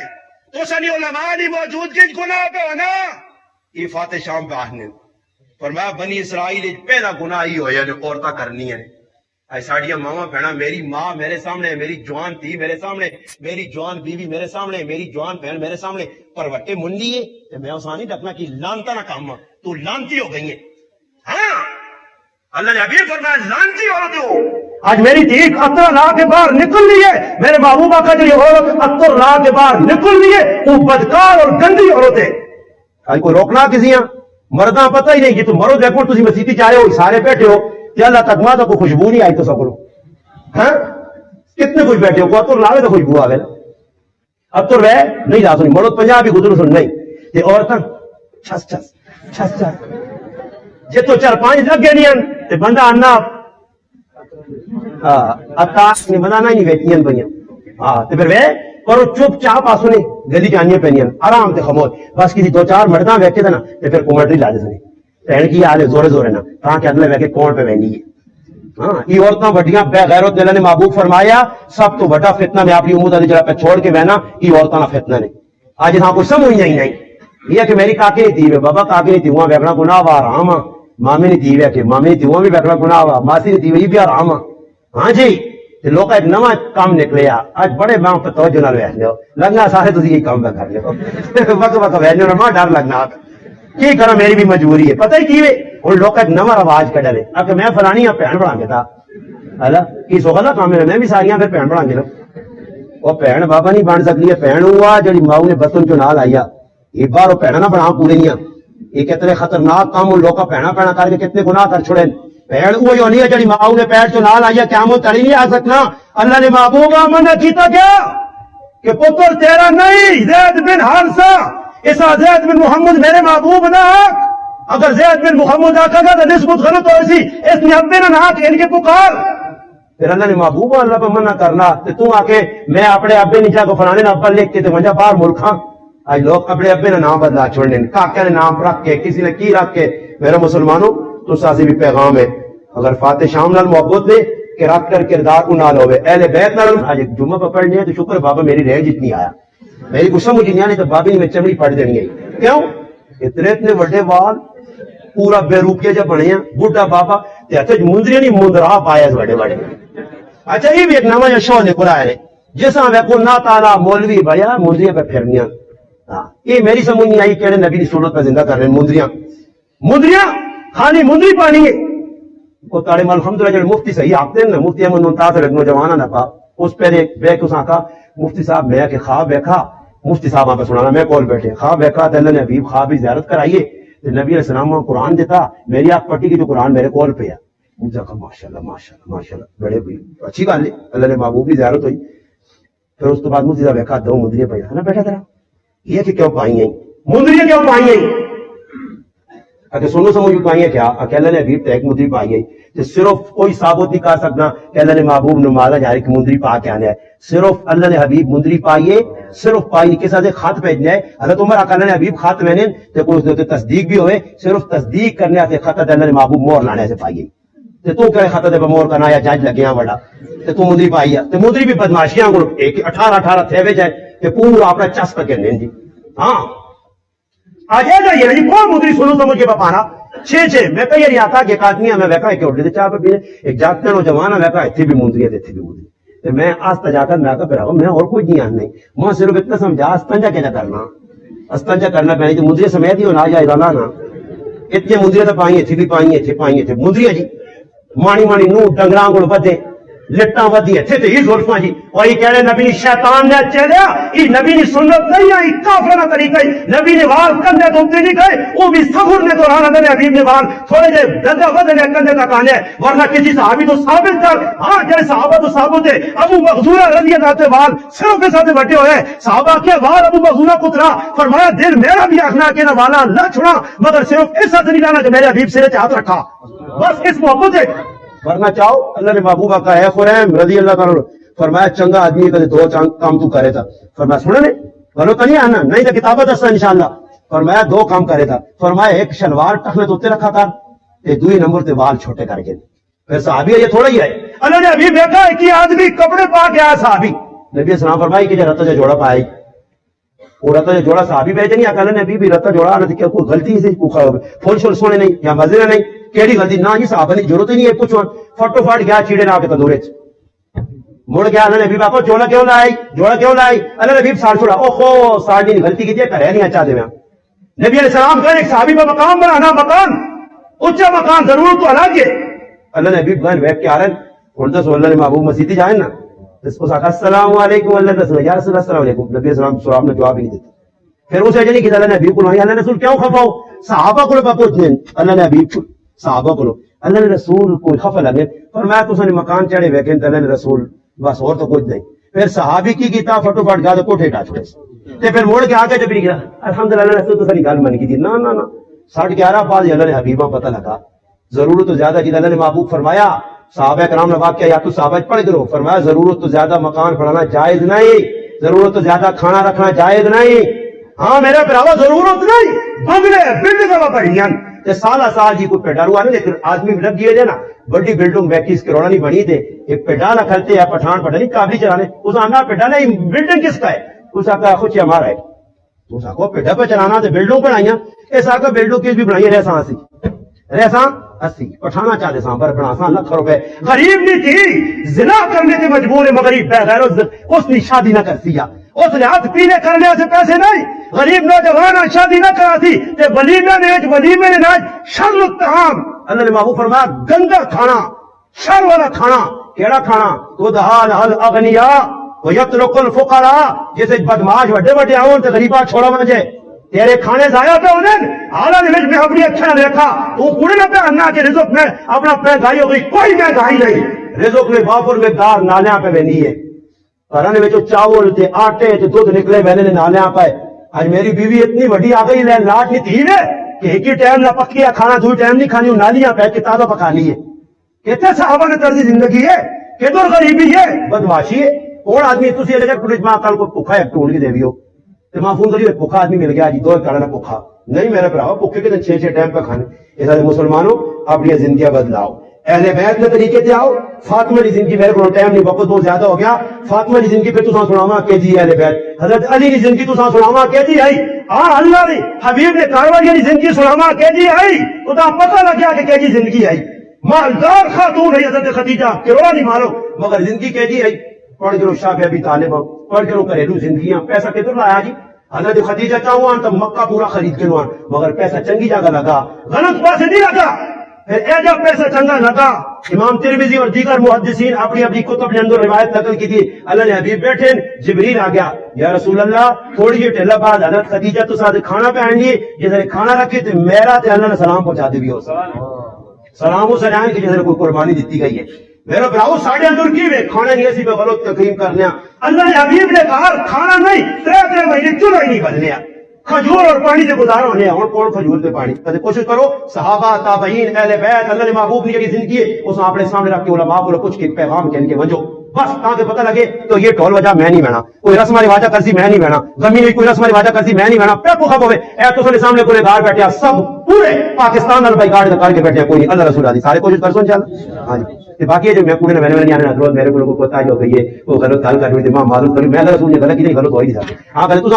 Speaker 1: تو سنی علماء نہیں موجود کس گناہ پہ ہونا یہ فاتح شام پہ آہنے فرمایا بنی اسرائیل پہلا گناہ ہی ہو یعنی عورتہ کرنی ہے اے ساڑیاں ماما بہنا میری ماں میرے سامنے میری جوان تھی میرے سامنے میری جوان بیوی میرے سامنے میری جوان بہن میرے سامنے پروٹے منڈی ہے تو میں اسانی ڈکنا کی لانتا نہ کام تو لانتی ہو گئی ہے ہاں اللہ نے حبیب فرمایا لانتی عورت ہو آج میری تھی اطر لا کے باہر نکل لیے میرے محبوبہ کا جو یہ عورت اطر لا کے باہر نکل لیے وہ بدکار اور گندی عورت ہے آج کوئی روکنا کسی مردہ پتہ ہی نہیں کہ تم مرو دیکھو تسی مسیتی چاہے ہو سارے بیٹھے ہو کہ اللہ تک ماں تو کوئی خوشبو نہیں آئی تو سکرو ہاں کتنے کچھ بیٹھے ہو کو اطر لاوے تو خوشبو آوے اطر رہے نہیں لا سنی مرد پنجابی گزر سن نہیں یہ عورتاں چھس چھس چھس چھس
Speaker 2: جے تو 4-5 لگے نہیں تے بندہ آنا اتاس نہیں بندہ نہیں ویچیاں پہ تے پھر وہ پر چپ چاپ آسو نے گلی جانیاں پہ آرام تے خاموش بس کسی 2-4 مرداں ویکھے تے نا تے پھر کومنٹری لا دے سنے بہن کی حال ہے زورے زورے نا تاں کہ اگلے ویکھے کون پہ وینی ہے ہاں یہ عورتاں وڈیاں بے غیرت اللہ نے محبوب فرمایا سب تو بڑا فتنہ میں اپنی امت علی جڑا پہ چھوڑ کے بہنا یہ عورتاں دا فتنہ نے آج ہاں کوئی سمجھ نہیں یہ کہ میری کاکی نہیں تھی بابا کاکی نہیں تھی وہاں بیکنا گناہ وا آرام مامی نہیں تھی کہ مامی نہیں تھی وہاں بھی بیکنا گناہ وا ماسی نہیں تھی یہ بھی آرام ہاں جی لوگ ایک نواں کام نکلے آج بڑے ماں پہ توجہ نال بیٹھ لو لگنا سارے تسی یہی کام کر لو وقت وقت بیٹھ لو ماں ڈر لگنا کی کرا میری بھی مجبوری ہے پتہ ہی کی ہوں لوگ ایک نواں رواج کڈ لے کہ میں فلانی بھن بنا کے تھا ہلا کی سوکھا تھا کام میں بھی ساریاں پھر بھن بنا کے لو وہ بھن بابا نہیں بن سکتی ہے بھن ہوا جی ماؤ نے بتن چ نال آئی یہ باہر بھن نہ بنا پورے نہیں یہ کتنے خطرناک کام لوگ بھنا بھنا کر کے کتنے گناہ کر چھوڑے بھن وہی ہونی ہے جی ماؤ نے پیر چ نال آئی کیا وہ تڑی نہیں آ سکنا اللہ نے محبوبہ منع کیتا کیا کہ پتر تیرا نہیں زید بن حارثہ اس زید بن محمد میرے محبوب نہ اگر زید بن محمد آکھا گا تو نسبت غلط ہو سی اس نے ابے نہ آکھ ان کے پکار پھر اللہ نے محبوب اللہ پہ منع کرنا تو آ کے میں اپنے ابے نیچا کو فلانے نے ابا لکھ کے تو مجھا باہر ملک ہاں آج لوگ اپنے ابے نے نام بدلا چھوڑنے کاکے نے نام رکھ کے کسی نے کی رکھ کے میرے مسلمانوں تو ساسی بھی پیغام ہے اگر فاتح شام نال محبت نے کہ رکھ کر کردار نال ہوئے اہل بیت نال آج جمعہ پہ پڑھنے تو شکر بابا میری رینج اتنی آیا میری غصہ مجھے نہیں آنے تو بابی نے میں چمڑی پڑھ دینی ہے کیوں اتنے بڑے وال پورا بے روپیہ جب بنے ہیں بڑھا بابا تے مندری نہیں مندرا پایا بڑے بڑے اچھا یہ بھی ایک نواں شو نکلا ہے جساں ویکو نا تعالی مولوی بھیا مندریاں پہ پھرنیاں یہ میری سمجھ نہیں آئی کہڑے نبی کی صورت پہ زندہ کر رہے ہیں مندریاں خالی مندری پانی ہے وہ تاڑے مال الحمدللہ جو مفتی صحیح آپتے ہیں نا مفتی احمد ممتاز نوجوانہ نہ پا اس پہ ایک بیک اس آقا مفتی صاحب میں کہ خواب دیکھا مفتی صاحب آپ سنانا میں کول بیٹھے خواب دیکھا تو اللہ نے حبیب خواب زیارت کرائیے تو نبی علیہ السلام کو قرآن دیتا میری آنکھ پٹی کی جو قرآن میرے کول پہ ہے مجھے کہا ماشاءاللہ ماشاءاللہ ماشاءاللہ بڑے بھی اچھی گل ہے اللہ نے محبوب کی زیارت ہوئی پھر اس کے بعد مفتی صاحب دیکھا دو مندریاں پائی نا بیٹھا تھا یہ کہ کیوں پائی ہیں مندریاں کیوں پائی ہیں اگر سنو سمجھ پائی ہیں کیا اللہ نے حبیب ایک مندری پائی ہے تو صرف کوئی ثابت نہیں کر سکتا کہ اللہ نے محبوب نمازہ جاری کی مندری پا کے آنا ہے صرف اللہ نے حبیب مندری پائیے صرف پائی کے ساتھ خط بھیجنا ہے حضرت عمر اللہ نے حبیب خط میں نے تو کوئی تصدیق بھی ہوئے صرف تصدیق کرنے سے خط اللہ نے محبوب مور لانے سے پائیے تو کہے خط دے مور کرنا یا جج لگیا بڑا تو مندری پائی ہے تو مندری بھی بدماشیاں کو 18 تھے وے جائے کہ پورا اپنا چسپ کے دیں جی ہاں آج جائیے جی کون مندری سنو سمجھ کے پانا چھ میں کہیں نہیں آتا کہ ایک آدمی میں ویکا کہ اٹھتے چاہ پہ پینے ایک جاتے نوجوان ویکا اتنے بھی مندری ہے اتنے بھی مندری میں آستا جا کر میں آتا پھر میں اور کوئی نہیں آنا نہیں میں صرف اتنا سمجھا استنجا کیا کرنا استنجا کرنا پہنے تو مندری سمیت ہی ہونا جائے نا اتنے مندری تو پائیں اتنے بھی پائیں تھے مندری جی مانی مانی نو ڈنگراں کو بدے لٹاں ودی اتنے تو ہی زلفاں جی اور یہ کہہ رہے نبی شیطان نے چلیا یہ نبی نے سنت نہیں آئی کافرانہ طریقہ نبی نے وال کندھے تو نہیں گئے وہ بھی سفر نے دوران اللہ نے حبیب نے وال تھوڑے جے دندا ودے کندھے تک آنے ورنہ کسی صحابی تو ثابت کر ہاں جے صحابہ تو ثابت ہے ابو مخزورہ رضی اللہ عنہ وال صرف کے ساتھ بیٹھے ہوئے صحابہ کے وال ابو مخزورہ کترا فرمایا دل میرا بھی اخنا کے نہ والا نہ چھڑا مگر صرف اس حد نہیں لانا کہ میرے حبیب سرے ہاتھ رکھا بس اس محبت ہے ورنہ چاہو اللہ نے محبوبہ کا ہے خریم رضی اللہ تعالیٰ فرمایا چنگا آدمی کدے دو کام تو کرے تھا فرمایا سنے نے غلط نہیں آنا نہیں تو کتابت دستا انشاءاللہ فرمایا دو کام کرے تھا فرمایا ایک شلوار ٹخنے تو تے رکھا کر تے دوئی نمبر تے وال چھوٹے کر کے پھر صحابی یہ تھوڑا ہی ہے اللہ نے ابھی دیکھا ہے کہ آدمی کپڑے پا کے آیا صحابی نبی السلام فرمائی کہ رتا جو جوڑا پائی وہ رتا جو جوڑا صحابی بھیجے نہیں اللہ نے ابھی بھی رتا جوڑا نہ کہ کوئی غلطی سے پھول شول سونے نہیں یا مزے نہیں کیڑی غلطی نہ جی صحابہ نے ضرورت ہی نہیں ہے کچھ فٹو فٹ گیا چیڑے نہ کے تندورے مڑ گیا اللہ نے حبیب آپ جوڑا کیوں لائی اللہ نے حبیب ساڑ چھوڑا او خو ساڑ نہیں غلطی کی کرے نہیں چاہتے میں نبی علیہ السلام کہا ایک صحابی پر مقام بنانا مکان اونچا مکان ضرور تو الگ ہے اللہ نے حبیب بہن بیٹھ کے آ رہے ہیں اور دس اللہ نے محبوب مسیدی جائیں نا اس کو کہا السلام علیکم اللہ رسول یا رسول السلام علیکم نبی علیہ السلام نے جواب ہی نہیں دیتا پھر اسے جنی کہ اللہ نے حبیب کو اللہ رسول کیوں خفاؤ صحابہ کو پوچھنے اللہ نے حبیب صحابہ کو اللہ نے رسول کو خفا لگے فرمایا تو نے مکان چڑھے ہوئے کہ اللہ نے رسول بس اور تو کچھ نہیں پھر صحابی کی کیتا فٹو فٹ گیا تو کوٹھے ٹا چھوڑے تے پھر موڑ کے آ کے جب گیا الحمدللہ رسول تو ساری گل من کی تھی نا 11:30 بعد اللہ نے حبیبہ پتہ لگا ضرورت تو زیادہ جی اللہ نے محبوب فرمایا صحابہ کرام نے واقعہ یا تو صحابہ پڑھ کرو فرمایا ضرورت تو زیادہ مکان بڑھانا جائز نہیں ضرورت تو زیادہ کھانا رکھنا جائز نہیں ہاں میرا براوا ضرورت نہیں بنگلے بلڈنگ بڑھیاں سال جی کوئی پیڈا ہوا نہیں لیکن آدمی لگ گئے نا بڑی بلڈنگ 32 کروڑ نہیں بنی تھے ایک پیڈالا کھلتے ہیں پٹھان پٹھا نہیں کابلی چلانے اس آنا پیڈالا بلڈنگ کس کا ہے اس آقا خود ہمارا ہے اس آقا پیڈا پہ چلانا تھے بلڈنگ بنائیاں اس آقا بلڈنگ کس بھی بنائی رہساں سی رہساں 80 پٹھانا چاہتے ساں پر بناساں لکھ روپے غریب نہیں تھی زنا کرنے سے مجبور مغریب بغیر اس نے شادی نہ کر سیا اس نے ہاتھ پینے کرنے سے پیسے نہیں غریب نوجوان شادی نہ کرا تھی تے ولیمے نے ناج شر الطعام اللہ نے محبوب فرمایا گندا کھانا شر والا کھانا کیڑا کھانا تو دہال الاغنیاء ویترک الفقراء جیسے بدماش بڑے بڑے آؤں تے غریبا چھوڑا منجے تیرے کھانے ضائع پہ انہیں حالہ نے میں اپنی اچھا دیکھا تو کوڑے نہ پہ انہا کے رزق میں اپنا مہنگائی ہو گئی کوئی مہنگائی نہیں رزق میں بافر میں دار نالیاں پہ بینی ہے پرانے میں جو چاول تے آٹے تے دودھ نکلے میں نے نالیاں پہ آج میری بیوی اتنی بڑی آ گئی لے لاٹ نہیں تھی ہے کہ ایک ہی ٹائم نہ پکیا کھانا دوئی ٹائم نہیں کھانی نالیاں پہ کہ تازہ پکا لی ہے کہتے صحابہ نے طرز زندگی ہے کدھر غریبی ہے بدماشی ہے اور آدمی تسی یہ جگہ پولیس ماں کل کو پکا ہے ٹول کی دیوی ہو تو ماں فون کریے پکا آدمی مل گیا جی دو کڑا نہ پکا نہیں میرا براہ پکے کے 6 ٹائم پہ کھانے ایسا مسلمانوں اپنی زندگیاں بدلاؤ اہل بیت کے طریقے سے آؤ فاطمہ کی زندگی میرے کو ٹائم نہیں وقت بہت زیادہ ہو گیا فاطمہ کی زندگی پہ تو سناواں کہ جی اہل بیت حضرت علی کی زندگی تو سناواں کہ جی آئی ہاں اللہ نے حبیب نے کاروائی کی زندگی سناواں کہ جی آئی تو پتہ لگ گیا کہ جی زندگی آئی مالدار خاتون ہے حضرت خدیجہ کروڑا نہیں مارو مگر زندگی کہ جی آئی پڑھ کرو شاہ ابی طالب پڑھ کرو گھریلو زندگیاں پیسہ کدھر لایا جی حضرت خدیجہ چاہوان تو مکہ پورا خرید کے لوان مگر پیسہ چنگی جگہ لگا غلط پاسے نہیں لگا پھر ایجا پیسہ چنگا لگا امام ترمذی اور دیگر محدثین اپنی اپنی کتب کے اندر روایت نقل کی تھی اللہ نے حبیب بیٹھے جبریل آ گیا یا رسول اللہ تھوڑی جی ٹھیلا بعد حضرت خدیجہ تو ساتھ کھانا پہ آئیں گے جیسے کھانا رکھے تو میرا تے اللہ نے سلام پہنچا دے بھی ہو سلام سے آئیں کہ جیسے کوئی قربانی دیتی گئی ہے میرا براؤ ساڑھے اندر کی وے کھانا نہیں ایسی بے غلط تقریم کرنے اللہ نے حبیب نے کہا کھانا نہیں 3 مہینے چولہا ہی نہیں بدلنے کھجور اور پانی سے گزارا ہونے اور کون کھجور سے پانی کہتے کوشش کرو صحابہ تابعین اہل بیت اللہ نے محبوب نے یہ زندگی ہے اس اپنے سامنے رکھ کے علماء کو کچھ کے پیغام کہنے کے ونجو بس تاکہ پتہ لگے تو یہ ٹول وجہ میں نہیں بنا کوئی رسم رواجہ کرسی میں نہیں بنا غمی نہیں کوئی رسم رواجہ کرسی میں نہیں بنا پہ کو خب ہوئے اے تو سنے سامنے کوئی گار بیٹھے سب پورے پاکستان نال بھائی گارڈ کر کے بیٹھے کوئی نہیں اللہ رسول اللہ سارے کوشش کر سو انشاءاللہ ہاں جی باقی جو میں پورے میں نہیں آنے روز میرے کو پتہ جو کہ یہ وہ غلط گل کر رہی تھی ماں معلوم کری میں اللہ رسول نے غلط کی نہیں غلط ہو ہی نہیں سکتا ہاں غلط